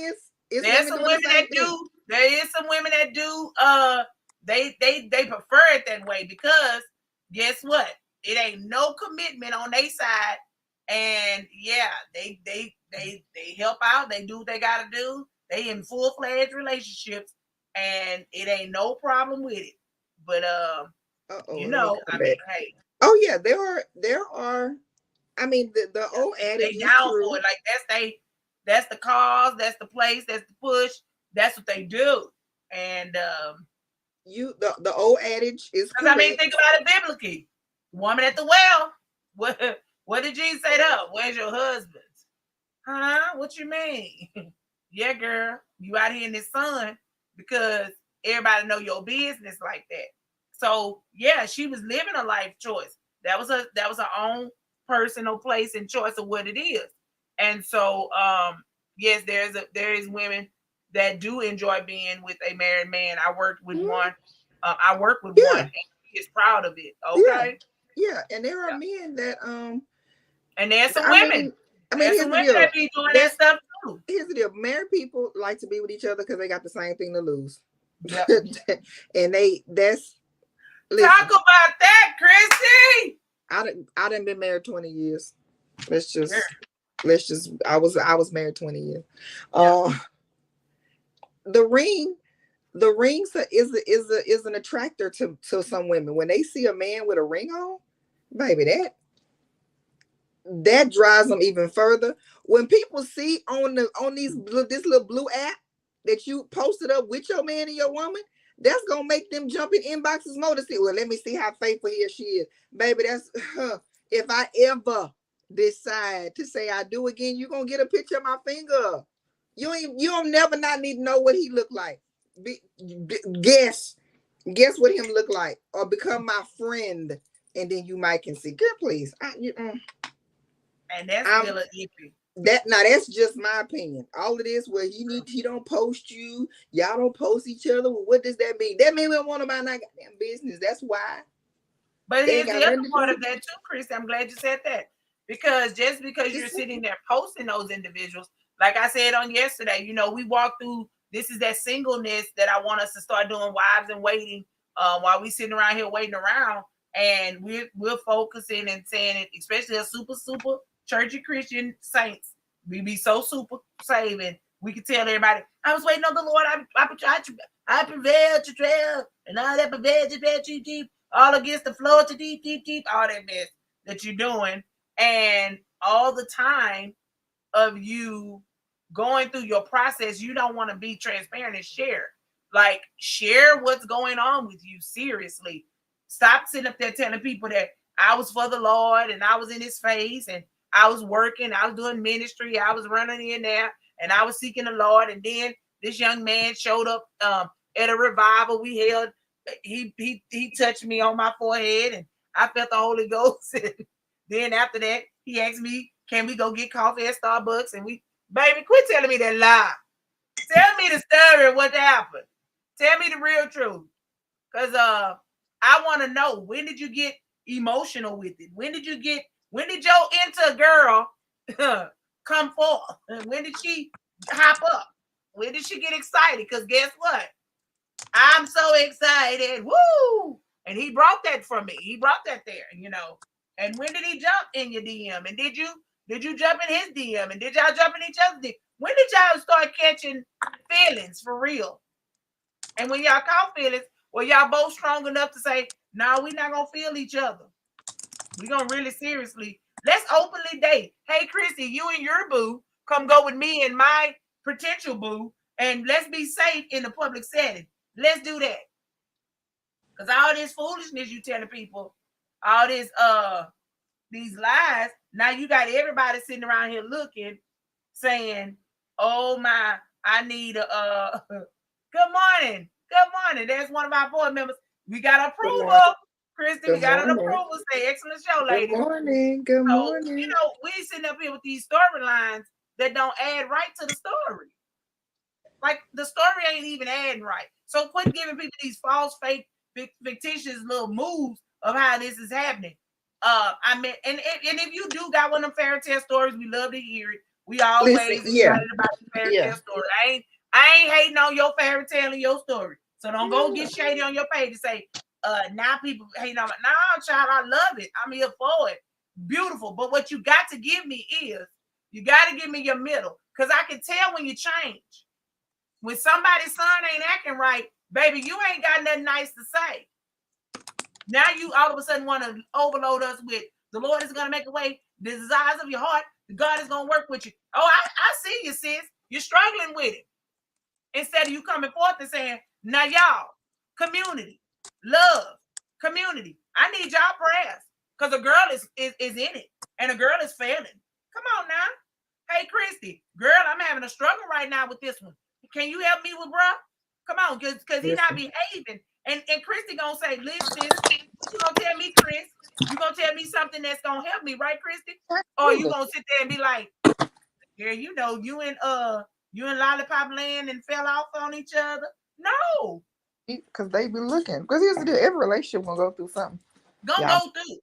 S1: There's some women that do. There is some women that do. They prefer it that way because guess what? It ain't no commitment on their side, and yeah, they help out. They do what they gotta do. They in full-fledged relationships, and it ain't no problem with it. But you know, I mean, hey.
S2: Oh yeah, there are. I mean, the old adage
S1: is true. For it. Like that's the cause, that's the place, that's the push, that's what they do. And
S2: the old adage is correct.
S1: I mean, think about it biblically. Woman at the well. What did Jesus say to her? Where's your husband? Huh? What you mean? Yeah, girl, you out here in this sun because everybody know your business like that. So yeah, she was living a life choice. That was her own personal place and choice of what it is. And so yes, there is women that do enjoy being with a married man. I worked with one. I work with one, and he is proud of it. Okay.
S2: Yeah, and there are men that
S1: and there's some women.
S2: There's
S1: some women that be doing that stuff too.
S2: Here's the deal: married people like to be with each other because they got the same thing to lose. Yep. And that's
S1: talk about that, Kristi.
S2: I done been married 20 years. Let's just I was married 20 years. The ring is an attractor to some women. When they see a man with a ring on, baby, that drives them even further. When people see on this little blue app that you posted up with your man and your woman, that's gonna make them jump in inboxes more to see. Well, let me see how faithful he or she is, baby. That's if I ever decide to say I do again, you're gonna get a picture of my finger. You don't never not need to know what he look like. Guess what him look like, or become my friend, and then you might can see. Girl, please.
S1: And that's still an iffy.
S2: That's just my opinion. All it is, where he don't post you, y'all don't post each other. Well, what does that mean? That means we don't want about not goddamn business. That's why.
S1: But here's the other part of that too, Chris. I'm glad you said that. Because just because you're sitting there posting those individuals, like I said on yesterday, you know, we walked through, this is that singleness that I want us to start doing, wives in waiting, while we sitting around here waiting around. And we're focusing and saying it, especially a super churchy Christian saints. We be so super saving. We can tell everybody, I was waiting on the Lord. I prevailed to trail, and all that prevailed to trail too deep, all against the floor to deep, all that mess that you're doing. And all the time of you going through your process, you don't want to be transparent and share. Like, share what's going on with you, seriously. Stop sitting up there telling people that I was for the Lord and I was in his face and I was working, I was doing ministry, I was running in there and I was seeking the Lord. And then this young man showed up at a revival we held. He touched me on my forehead and I felt the Holy Ghost. And then after that, he asked me, can we go get coffee at Starbucks? And baby, quit telling me that lie. Tell me the story of what happened. Tell me the real truth. Because I want to know, when did you get emotional with it? When did your into girl come forth? When did she hop up? When did she get excited? Because guess what? I'm so excited. Woo! And he brought that for me. He brought that there, you know. And when did he jump in your DM? And did you jump in his DM? And did y'all jump in each other's DM? When did y'all start catching feelings for real? And when y'all caught feelings, were y'all both strong enough to say, no, we're not going to feel each other. We're going to really seriously, let's openly date. Hey, Kristi, you and your boo come go with me and my potential boo, and let's be safe in the public setting. Let's do that. Because all this foolishness you telling people, all this these lies, now you got everybody sitting around here looking, saying, oh my, I need a good morning. Good morning. There's one of our board members. We got approval. Kristi, we got an approval. Say, excellent show, lady.
S2: Good morning. Good morning.
S1: You know, we sitting up here with these storylines that don't add right to the story. Like the story ain't even adding right. So quit giving people these false, fake, fictitious little moves of how this is happening. I mean, and if you do got one of them fairy tale stories, we love to hear it. We always excited about the fairy tale story. I ain't hating on your fairy tale and your story. So don't go get shady on your page and say, now people hating on it. No, child, I love it. I'm here for it. Beautiful. But what you got to give me is, you got to give me your middle. Because I can tell when you change. When somebody's son ain't acting right, baby, you ain't got nothing nice to say. Now you all of a sudden want to overload us with, the Lord is going to make a way, the desires of your heart, God is going to work with you. Oh, I see you, sis. You're struggling with it. Instead of you coming forth and saying, now y'all, community, love, community. I need y'all prayers because a girl is in it and a girl is failing. Come on now. Hey, Kristi, girl, I'm having a struggle right now with this one. Can you help me with bruh? Come on, because he not behaving. And Kristi gonna say, listen, you gonna tell me, Chris, you gonna tell me something that's gonna help me, right, Kristi? Or you gonna sit there and be like, yeah, you know, you and Lollipop Land and fell off on each other. No.
S3: Because they be looking. Because here's the deal, every relationship gonna go through something.
S1: Gonna go through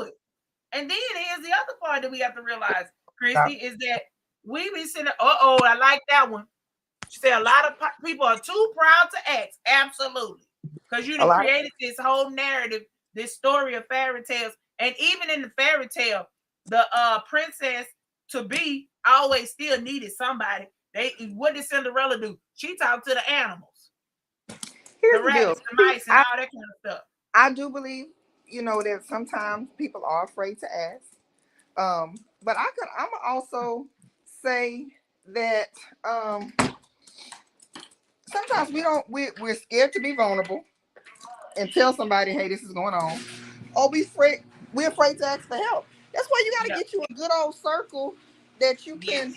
S1: it. And then here's the other part that we have to realize, Kristi, is that we be sitting, I like that one. She said a lot of people are too proud to ask. Absolutely. Because you created this whole narrative, this story of fairy tales. And even in the fairy tale, the princess to be always still needed somebody. What did Cinderella do? She talked to the animals.
S3: Here's the deal.
S1: The mice, and all that kind of stuff.
S3: I do believe, that sometimes people are afraid to ask. But I'm also say that sometimes we're scared to be vulnerable and tell somebody, hey, this is going on, or we're afraid to ask for help. That's why you got to get you a good old circle that you can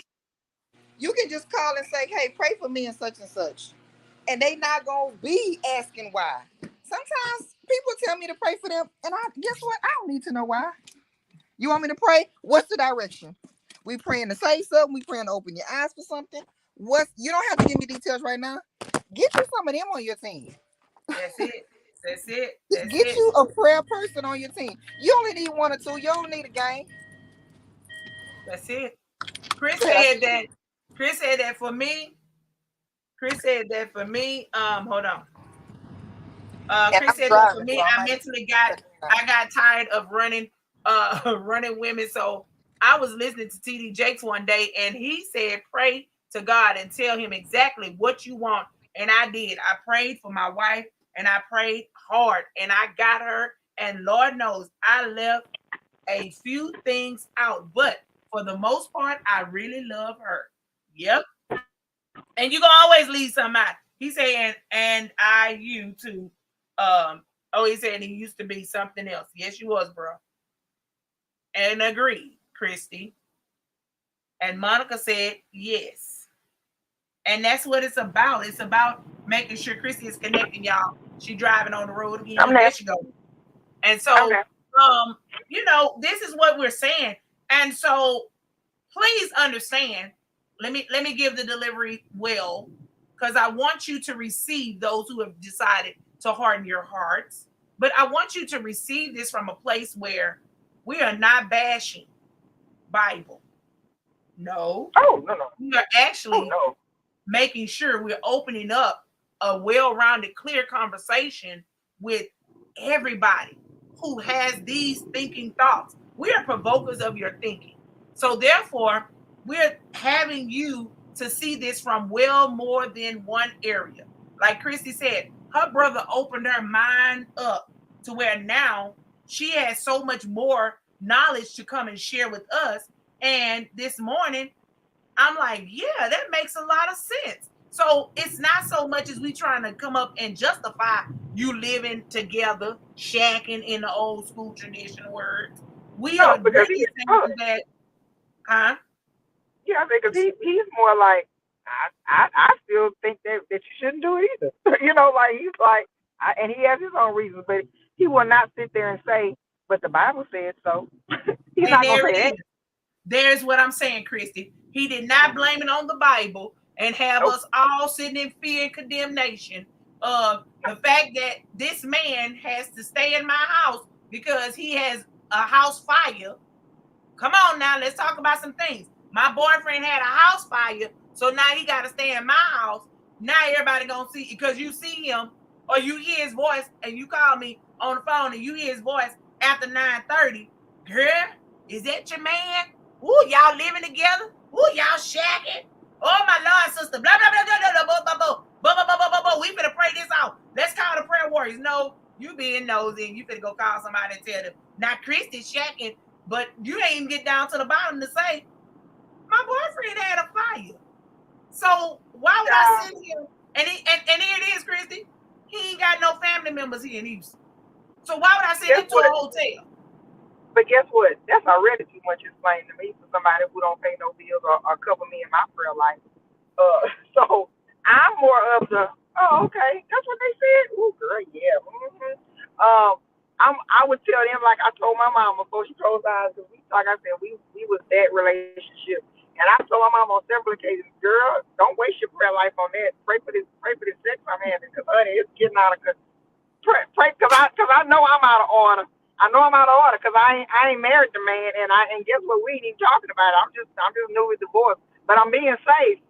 S3: just call and say, hey, pray for me and such, and they not gonna be asking why. Sometimes people tell me to pray for them, and guess what? I don't need to know why. You want me to pray? What's the direction? We praying to say something. We praying to open your eyes for something. You don't have to give me details right now. Get you some of them on your team.
S1: That's it.
S3: Get you a prayer person on your team. You only need one or two. You don't need a gang.
S1: That's it. Chris said that for me. Hold on. Chris said that for me. I got tired of running women. So I was listening to TD Jakes one day, and he said, pray to God and tell him exactly what you want. And I did. I prayed for my wife, and I prayed hard, and I got her. And Lord knows I left a few things out, but for the most part, I really love her. Yep. And you can always leave something out. He's saying, and you too. He said he used to be something else. Yes, you was, bro. And agreed, Kristi. And Monica said yes. And that's what it's about. It's about making sure Kristi is connecting, y'all. She driving on the road again. There she go. And so, this is what we're saying. And so, please understand. Let me give the delivery well, because I want you to receive those who have decided to harden your hearts. But I want you to receive this from a place where we are not bashing Bible. No.
S3: Oh, no.
S1: We are actually making sure we're opening up a well-rounded, clear conversation with everybody who has these thinking thoughts. We are provokers of your thinking. So therefore, we're having you to see this from well more than one area. Like Kristi said, her brother opened her mind up to where now she has so much more knowledge to come and share with us. And this morning, I'm like, yeah, that makes a lot of sense. So it's not so much as we trying to come up and justify you living together, shacking in the old school tradition words. We are really saying that, huh?
S4: Yeah, because he's more like, I still think that you shouldn't do it either. You know, like he's like, and he has his own reasons, but he will not sit there and say, but the Bible said so. He's not going to say that.
S1: There's what I'm saying, Kristi. He did not blame it on the Bible and have us all sitting in fear and condemnation of the fact that this man has to stay in my house because he has a house fire. Come on now, let's talk about some things. My boyfriend had a house fire, so now he got to stay in my house. Now everybody gonna see, because you see him or you hear his voice and you call me on the phone and you hear his voice after 9:30. Girl, is that your man? Ooh, y'all living together? Ooh, y'all shacking? Oh my Lord, sister. Blah blah blah blah blah blah blah blah blah blah blah blah. We finna pray this out. Let's call the prayer warriors. No, you being nosy and you finna go call somebody and tell them. Now Kristi shacking, but you ain't even get down to the bottom to say, my boyfriend had a fire. So why would I sit here and here it is, Kristi. He ain't got no family members here in Houston. So why would I send him to a hotel?
S4: But guess what? That's already too much explained to me for somebody who don't pay no bills or cover me in my prayer life. So I'm more of the, oh, okay, that's what they said. Ooh, girl, yeah. Mm-hmm. I would tell them like I told my mom before she closed eyes, because like I said, we was that relationship, and I told my mom on several occasions, girl, don't waste your prayer life on that. Pray for this sex I'm having, because honey, it's getting out of control. Pray, because I know I'm out of order. I know I'm out of order because I ain't married the man, and guess what? We ain't even talking about it. I'm just newly divorced, but I'm being safe.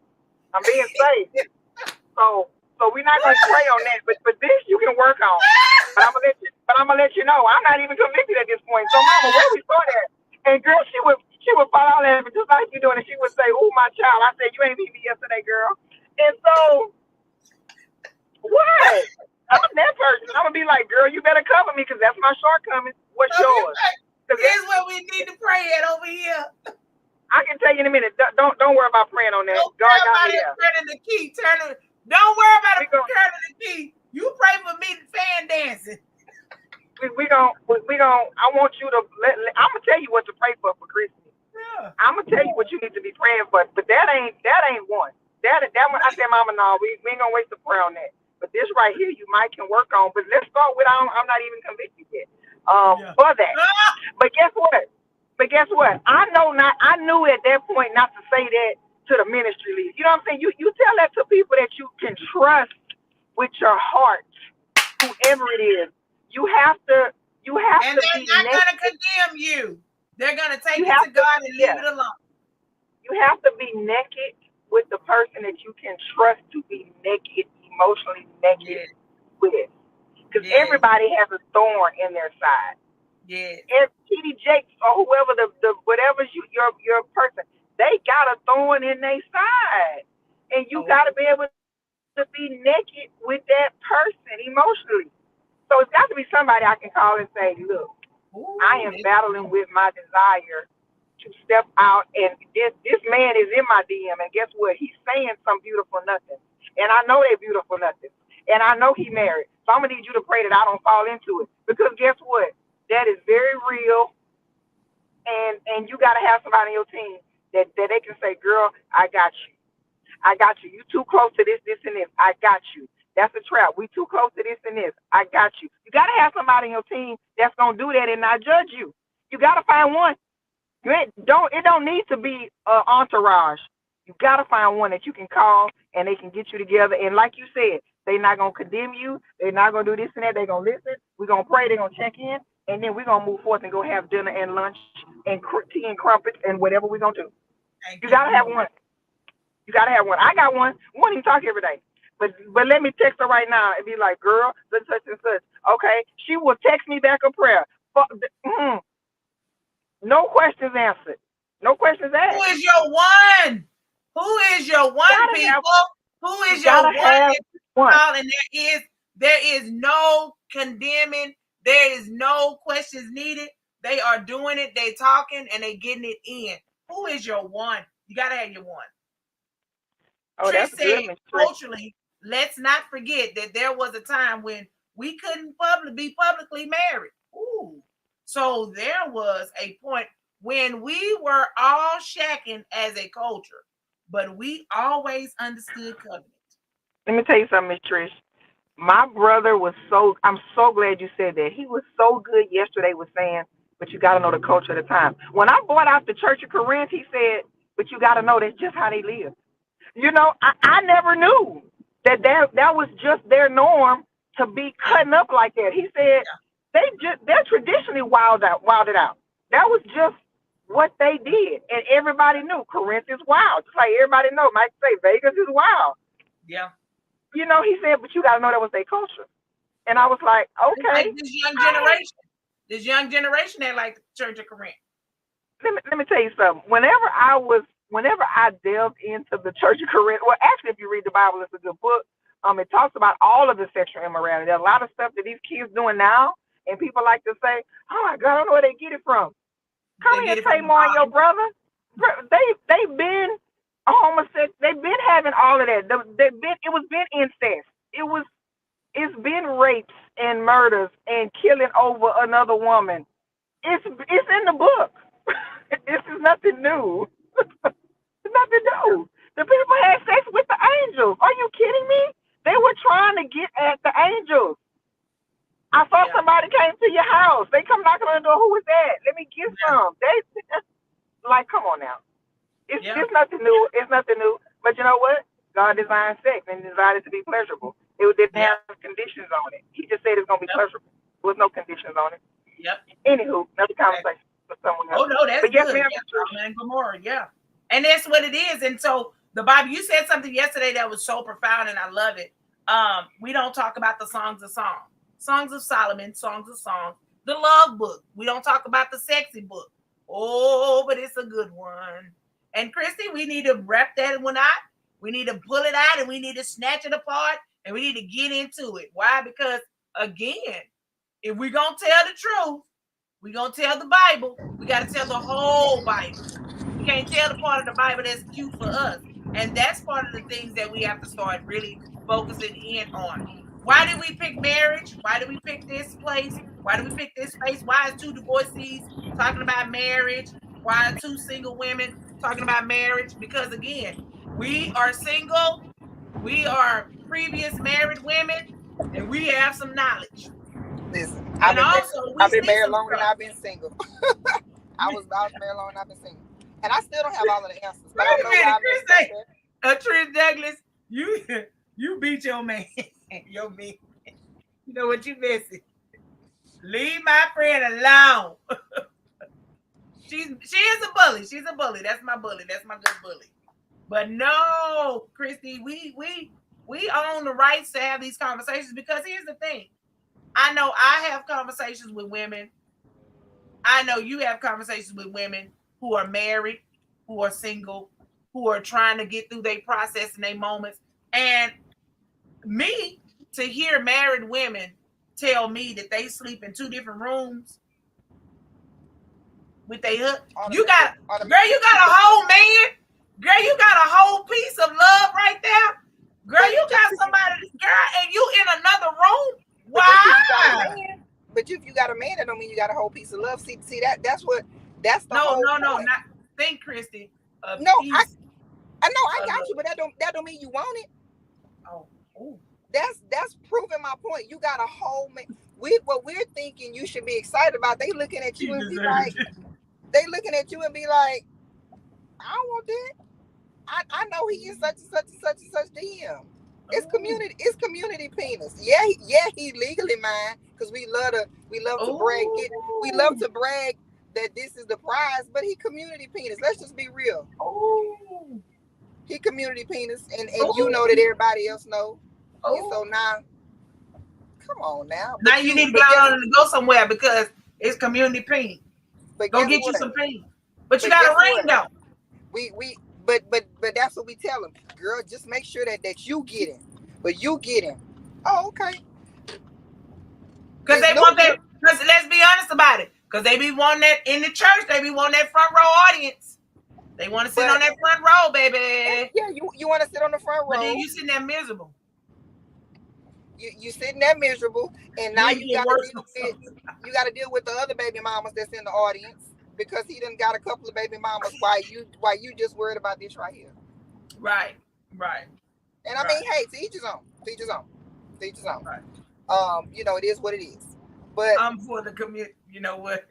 S4: So we're not gonna pray on that, but this you can work on. But I'm gonna let you know I'm not even convicted at this point. So mama, where we start at? And girl, she would fall out laughing just like you doing, and she would say, "Oh my child," I said, "You ain't beat me yesterday, girl." And so what? I'm that person. I'm gonna be like, girl, you better cover me because that's my shortcoming. What's yours?
S1: Here's what we need to pray at over here.
S4: I can tell you in a minute. Don't worry about praying on that.
S1: Don't
S4: God got me
S1: there. Turning the key. Don't worry about turning the key. You pray for me fan dancing.
S4: We gon' I want you to I'm gonna tell you what to pray for Kristi. Yeah. I'm gonna tell you what you need to be praying for, but that ain't one. That one I said, Mama, no, we ain't gonna waste the prayer on that. But this right here you might can work on. But let's start with I'm not even convicted yet. For that. But guess what? I knew at that point not to say that to the ministry leader. You know what I'm saying? You tell that to people that you can trust with your heart, whoever it is. You have to
S1: and they're not gonna condemn you. They're gonna take it to God and leave it alone.
S4: You have to be naked with the person that you can trust to be naked, emotionally naked with. Because everybody has a thorn in their side.
S1: Yeah.
S4: And TD Jakes or whoever the whatever's your person, they got a thorn in their side. And you gotta be able to be naked with that person emotionally. So it's got to be somebody I can call and say, look, I am battling with my desire to step out, and this man is in my DM, and guess what? He's saying some beautiful nothing. And I know they're beautiful nothing. And I know he married. So I'm going to need you to pray that I don't fall into it. Because guess what? That is very real. And you got to have somebody on your team that they can say, girl, I got you. I got you. You too close to this, and this. I got you. That's a trap. We too close to this and this. I got you. You got to have somebody on your team that's going to do that and not judge you. You got to find one. It don't need to be an entourage. You got to find one that you can call and they can get you together. And like you said, they're not going to condemn you. They're not going to do this and that. They're going to listen. We're going to pray. They're going to check in. And then we're going to move forth and go have dinner and lunch and tea and crumpets and whatever we're going to do. You got to have one. You got to have one. I got one. We won't even talk every day. But let me text her right now and be like, girl, such and such. Okay? She will text me back a prayer. No questions answered. No questions asked.
S1: Who is your one? Who is your one, people? Who is your one? And there is no condemning. There is no questions needed. They are doing it. They talking and they getting it in. Who is your one? You gotta have your one.
S4: Oh,
S1: Trish
S4: that's
S1: said,
S4: good,
S1: culturally, let's not forget that there was a time when we couldn't be publicly married. Ooh. So there was a point when we were all shacking as a culture, but we always understood covenant.
S4: Let me tell you something, Miss Trish. My brother was I'm so glad you said that. He was so good yesterday with saying, but you got to know the culture of the time. When I bought out the Church of Corinth, he said, but you got to know that's just how they live. You know, I never knew that was just their norm to be cutting up like that. He said they're traditionally wilded out. That was just what they did, and everybody knew Corinth is wild. Just like everybody know, Mike say Vegas is wild.
S1: Yeah.
S4: You know, he said, but you got to know that was their culture. And I was like, okay.
S1: Like this young generation, they like the Church of Corinth.
S4: Let me tell you something. Whenever I delved into the Church of Corinth, well, actually, if you read the Bible, it's a good book. It talks about all of the sexual immorality. There's a lot of stuff that these kids doing now, and people like to say, "Oh my God, I don't know where they get it from." Come here, Tamar, your brother. They've been homosexual. They've been having all of that. It was been incest. It's been rapes and murders and killing over another woman. It's in the book. This is nothing new. It's nothing new. The people had sex with the angels. Are you kidding me? They were trying to get at the angels. I saw somebody came to your house. They come knocking on the door. Who was that? Let me get some. They like, come on now. It's nothing new. It's nothing new. But you know what? God designed sex and designed it to be pleasurable. It didn't have conditions on it. He just said it's gonna be pleasurable. There was no conditions on it.
S1: Yep.
S4: Anywho, another conversation with someone else.
S1: Oh no, that's good. And Gomorrah, and that's what it is. And so the Bible, you said something yesterday that was so profound, and I love it. We don't talk about the songs of Solomon, songs of songs, the love book. We don't talk about the sexy book. Oh, but it's a good one. And Kristi, we need to rep that one out. We need to pull it out, and we need to snatch it apart, and we need to get into it. Why? Because again, if we're gonna tell the truth, we're going to tell the Bible. We got to tell the whole Bible. We can't tell the part of the Bible that's cute for us. And that's part of the things that we have to start really focusing in on. Why did we pick marriage? Why did we pick this place? Why did we pick this space? Why is two divorcees talking about marriage? Why are two single women talking about marriage? Because again, we are single. We are previous married women. And we have some knowledge.
S3: Listen, I've been married longer than I've been single. I was married longer than I've been single, and I still don't have all of the answers. But I know why
S1: Trish Douglas, you beat your man, your man. You know what you missing? Leave my friend alone. She is a bully. She's a bully. That's my bully. That's my good bully. But no, Kristi, we own the rights to have these conversations, because here's the thing. I know I have conversations with women. I know you have conversations with women who are married, who are single, who are trying to get through their process and their moments. And me, to hear married women tell me that they sleep in two different rooms with their husband. You got a whole man. Girl, you got a whole piece of love right there. Girl, you got somebody, and you in another room. Why?
S3: But if you got a man, that don't mean you got a whole piece of love. See that's the
S1: whole
S3: point.
S1: Not think, Kristi.
S3: I know I got you, but that don't mean you want it.
S1: Oh, ooh.
S3: That's proving my point. You got a whole man. What we're thinking you should be excited about. They looking at you and be like, I don't want that. I know he is such and such and such and such to him. It's community penis. Yeah, he legally mine, because we love to brag. We love to brag that this is the prize, but he community penis. Let's just be real.
S1: Oh,
S3: he community penis, and you know that everybody else know. And so now, come on now.
S1: Now you need to go somewhere, because it's community penis.
S3: But
S1: go get you some penis. But you got a ring though.
S3: But that's what we tell them, girl. Just make sure that you get it. But you get it. Oh, okay.
S1: Because they want that. Because let's be honest about it. Because they be wanting that in the church. They be wanting that front row audience. They want to sit on that front row, baby.
S3: Yeah, you want to sit on the front row.
S1: But then you sitting there miserable.
S3: You sitting there miserable, and now you got to deal with the other baby mamas that's in the audience because he done got a couple of baby mamas. Why you just worried about this right here?
S1: Right.
S3: And I mean, hey, to each his own. Right. It is what it is. But
S1: I'm for the community. You know what?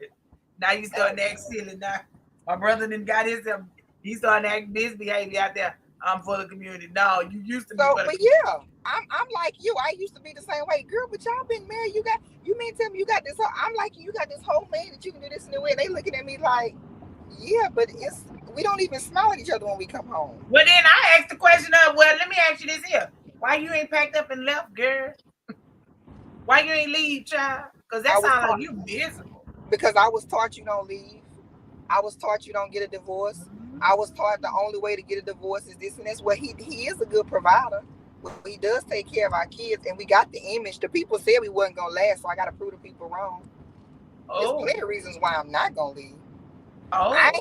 S1: Now you starting to act silly. Now my brother done got himself. He starting to act misbehavior out there. I'm for the community. No, you used to be.
S3: But yeah, I'm like you. I used to be the same way, girl. But y'all been married. You mean tell me you got this whole? I'm like you got this whole man that you can do this and the way. And they looking at me like, yeah, but we don't even smile at each other when we come home.
S1: Well, then I asked the question of, well, let me ask you this here: why you ain't packed up and left, girl? Why you ain't leave, child? Because that sounds like you miserable.
S3: Because I was taught you don't leave. I was taught you don't get a divorce. Mm-hmm. I was taught the only way to get a divorce is this and this. Well, he is a good provider. Well, he does take care of our kids, and we got the image. The people said we wasn't gonna last, so I got to prove the people wrong. There's many reasons why I'm not gonna leave. I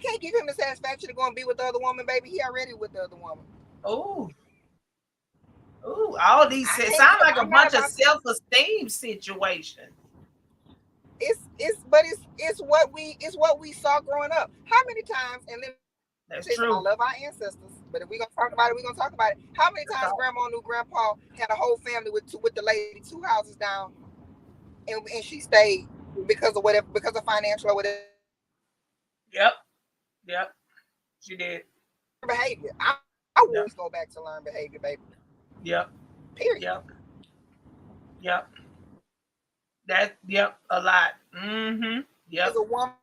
S3: can't give him the satisfaction to go and be with the other woman, baby. He already with the other woman.
S1: All these sound like a bunch of self-esteem situations.
S3: It's what we saw growing up. How many times? And then
S1: that's true.
S3: I love our ancestors, but if we're gonna talk about it, we're gonna talk about it. How many times Grandma knew Grandpa had a whole family with the lady 2 houses down, and she stayed because of financial or whatever.
S1: Yep. She did.
S3: Behavior. I always go back to learn behavior, baby.
S1: Yep.
S3: Period.
S1: Yep. A lot. Mm-hmm. Yep.
S3: As a woman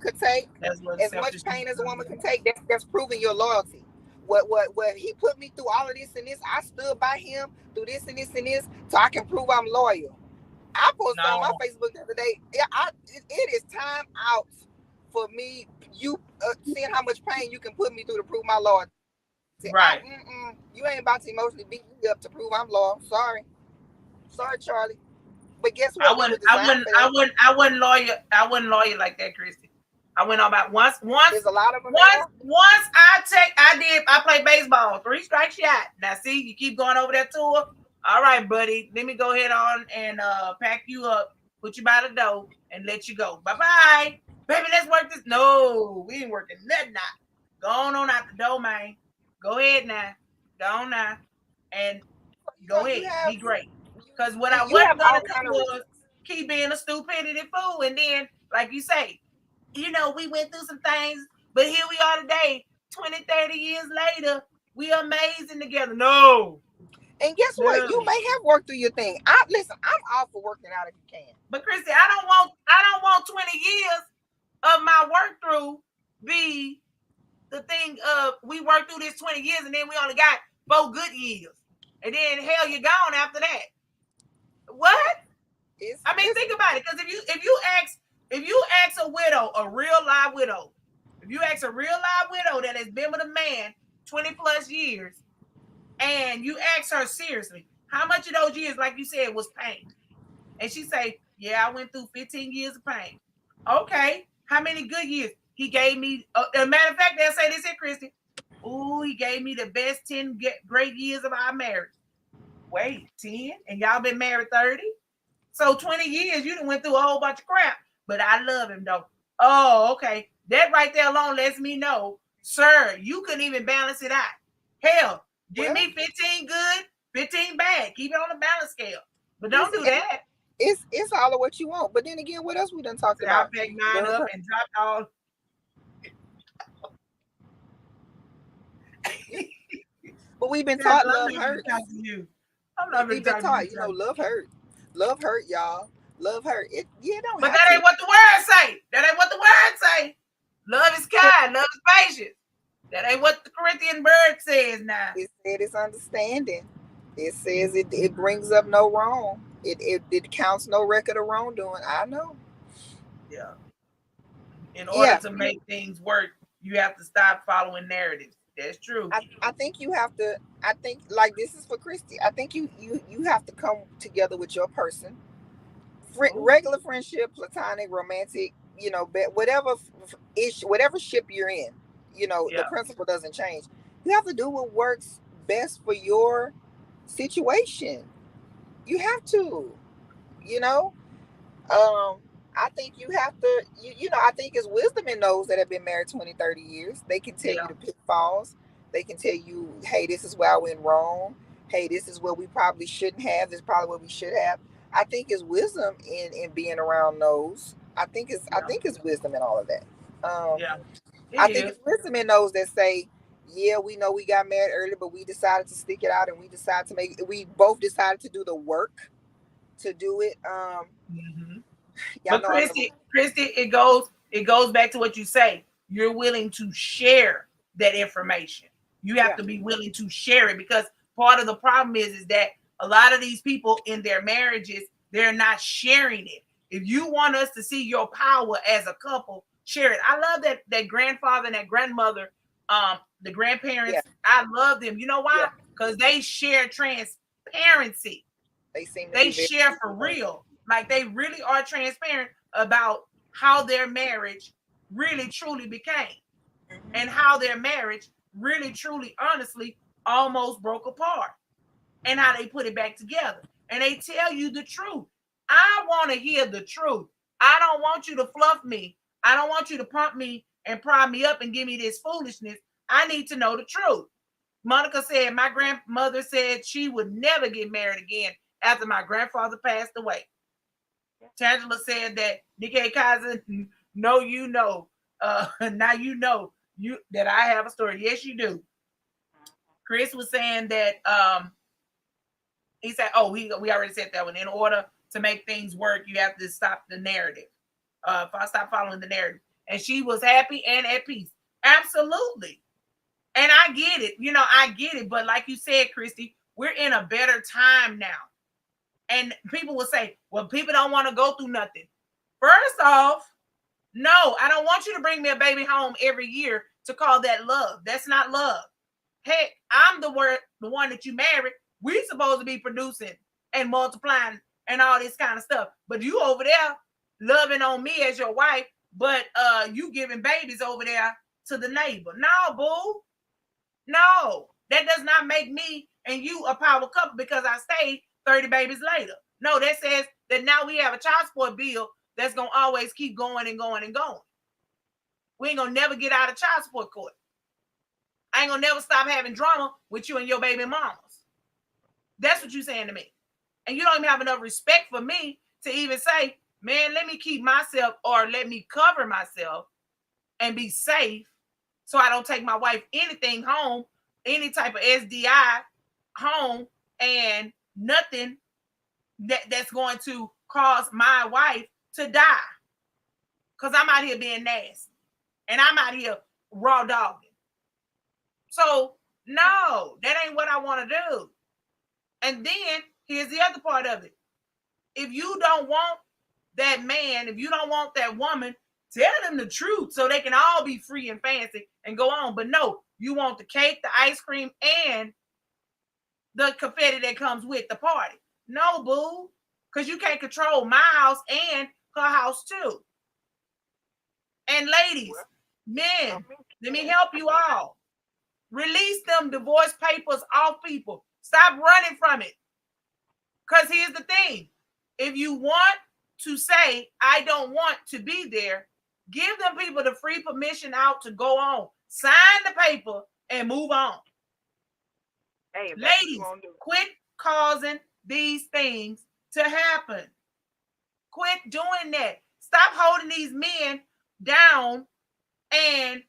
S3: could take as much pain as a woman can take, that's proving your loyalty. What he put me through all of this and this, I stood by him through this and this and this, so I can prove I'm loyal. I posted on my Facebook the other day. It is time out for me. You seeing how much pain you can put me through to prove my loyalty.
S1: Right.
S3: You ain't about to emotionally beat me up to prove I'm loyal. Sorry, Charlie. But guess what?
S1: I wasn't loyal like that, Kristi. I went on about once.
S3: There's a lot of them.
S1: I played baseball, 3 strike shot. Now see, you keep going over that tour. All right, buddy. Let me go ahead on and pack you up, put you by the door, and let you go. Bye-bye. Baby, let's work this. No, we ain't working nothing now. Go on out the door, man. Go ahead now. Go on now. And go ahead. Be great. Because what I wasn't going to do was keep being a stupidity fool. And then, like you say, we went through some things, but here we are today, 20, 30 years later. We are amazing together. No.
S3: And guess what? You may have worked through your thing. I'm all for working out if you can.
S1: But Kristi, I don't want 20 years of my work through be the thing of we worked through this 20 years and then we only got 4 good years. And then hell, you're gone after that. What? Think about it. Because if you ask a widow, a real live widow, if you ask a real live widow that has been with a man 20 plus years, and you ask her seriously, how much of those years, like you said, was pain? And she say, yeah, I went through 15 years of pain. Okay. How many good years? He gave me, a matter of fact, they'll say this here, Kristi. Ooh, he gave me the best 10 great years of our marriage. Wait, 10? And y'all been married 30? So 20 years, you done went through a whole bunch of crap. But I love him, though. Oh, okay. That right there alone lets me know, sir, you couldn't even balance it out. Hell, give me 15 good, 15 bad. Keep it on the balance scale. But don't do that.
S3: It's all of what you want. But then again, what else we done talked about?
S1: I picked 9 up and dropped all.
S3: But we've been taught love hurts. We've been taught, love hurt. Love hurt, y'all. Love hurt.
S1: But that ain't what the words say. That ain't what the words say. Love is kind. Love is patient. That ain't what the Corinthian word says now.
S3: It said it's understanding. It says it brings up no wrong. It counts no record of wrongdoing. I know.
S1: Yeah. In order to make things work, you have to stop following narratives. That's true.
S3: I think you have to. I think like this is for Kristi. I think you have to come together with your person. Regular friendship, platonic, romantic. Whatever ship you're in.
S2: the principle doesn't change. You have to do what works best for your situation. You have to, you know. I think you have to, I think it's wisdom in those that have been married 20, 30 years. They can tell you the pitfalls. They can tell you, hey, this is where I went wrong. Hey, this is what we probably shouldn't have. This is probably what we should have. I think it's wisdom in being around those. I think it's wisdom in all of that. I think it's wisdom in those that say, yeah, we know we got married early, but we decided to stick it out and we both decided to do the work to do it.
S1: But Kristi, it goes back to what you say. You're willing to share that information. You have to be willing to share it, because part of the problem is that a lot of these people in their marriages, they're not sharing it. If you want us to see your power as a couple, share it. I love that grandfather and that grandmother, the grandparents. I love them. You know why? Because they share transparency. They share for real. Like, they really are transparent about how their marriage really truly became, and how their marriage really truly honestly almost broke apart, and how they put it back together. And they tell you the truth. I want to hear the truth. I don't want you to fluff me. I don't want you to pump me and prime me up and give me this foolishness. I need to know the truth. Monica said my grandmother said she would never get married again after my grandfather passed away. Tangela said that Nikki Kaiser, now you know that I have a story. Yes, you do. Chris was saying that he said, we already said that one. In order to make things work, you have to stop the narrative. Stop following the narrative. And she was happy and at peace. Absolutely. And I get it. I get it. But like you said, Kristi, we're in a better time now. And people will say, well, people don't want to go through nothing. First off, no, I don't want you to bring me a baby home every year to call that love. That's not love. Hey, I'm the one that you married. We supposed to be producing and multiplying and all this kind of stuff. But you over there loving on me as your wife, but you giving babies over there to the neighbor. No, boo. No, that does not make me and you a power couple because I stayed 30 babies later. No, that says that now we have a child support bill that's going to always keep going and going and going. We ain't going to never get out of child support court. I ain't going to never stop having drama with you and your baby mamas. That's what you're saying to me. And you don't even have enough respect for me to even say, man, let me keep myself, or let me cover myself and be safe so I don't take my wife anything home, any type of SDI home, and nothing that's going to cause my wife to die. Because I'm out here being nasty. And I'm out here raw dogging. So, no, that ain't what I want to do. And then, here's the other part of it. If you don't want that man, if you don't want that woman, tell them the truth so they can all be free and fancy and go on. But no, you want the cake, the ice cream, and the confetti that comes with the party. No, boo. Because you can't control my house and her house too. And ladies, men, let me help you all. Release them divorce papers off people. Stop running from it. Because here's the thing. If you want to say, I don't want to be there, give them people the free permission out to go on. Sign the paper and move on. Hey, ladies, quit causing these things to happen. Quit doing that. Stop holding these men down and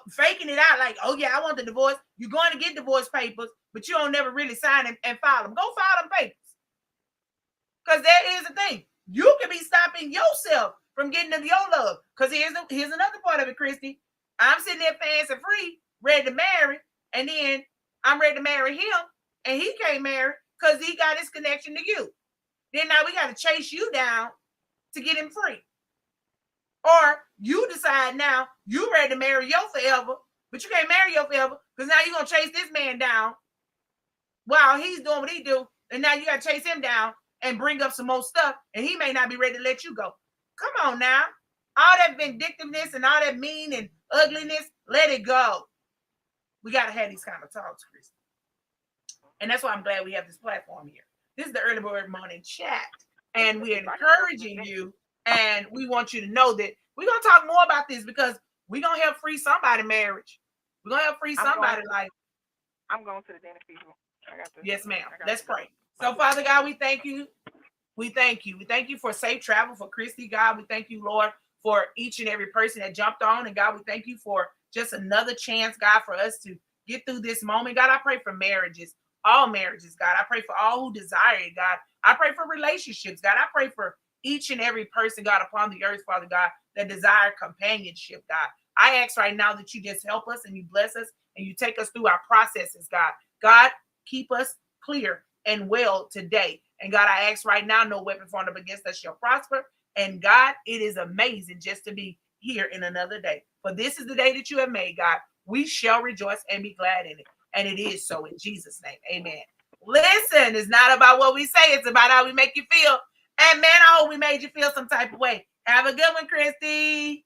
S1: faking it out like, oh yeah, I want the divorce. You're going to get divorce papers, but you don't never really sign them and file them. Go file them papers. Because there is a thing. You can be stopping yourself from getting them your love. Because here's another part of it, Kristi. I'm sitting there fancy free, ready to marry, and then I'm ready to marry him, and he can't marry because he got his connection to you. Then now we got to chase you down to get him free. Or you decide now you ready to marry your forever, but you can't marry your forever because now you're going to chase this man down while he's doing what he do, and now you got to chase him down and bring up some more stuff, and he may not be ready to let you go. Come on now. All that vindictiveness and all that mean and ugliness, let it go. We got to have these kind of talks, Kristi. And that's why I'm glad we have this platform here. This is the Early Bird Morning Chat. And we're encouraging you. And we want you to know that we're going to talk more about this because we're going to help free somebody marriage. We're going to help free somebody life.
S4: I'm going to the dentist, people.
S1: Yes, ma'am. Let's pray. So, Father God, we thank you. We thank you. We thank you for safe travel for Kristi, God. We thank you, Lord, for each and every person that jumped on. And God, we thank you for just another chance, God, for us to get through this moment. God, I pray for marriages, all marriages, God. I pray for all who desire it, God. I pray for relationships, God. I pray for each and every person, God, upon the earth, Father God, that desire companionship, God. I ask right now that you just help us and you bless us and you take us through our processes, God. God, keep us clear and well today. And God, I ask right now, no weapon formed up against us shall prosper. And God, it is amazing just to be here in another day. For this is the day that you have made, God. We shall rejoice and be glad in it. And it is so in Jesus' name. Amen. Listen, it's not about what we say. It's about how we make you feel. And man, I hope we made you feel some type of way. Have a good one, Kristi.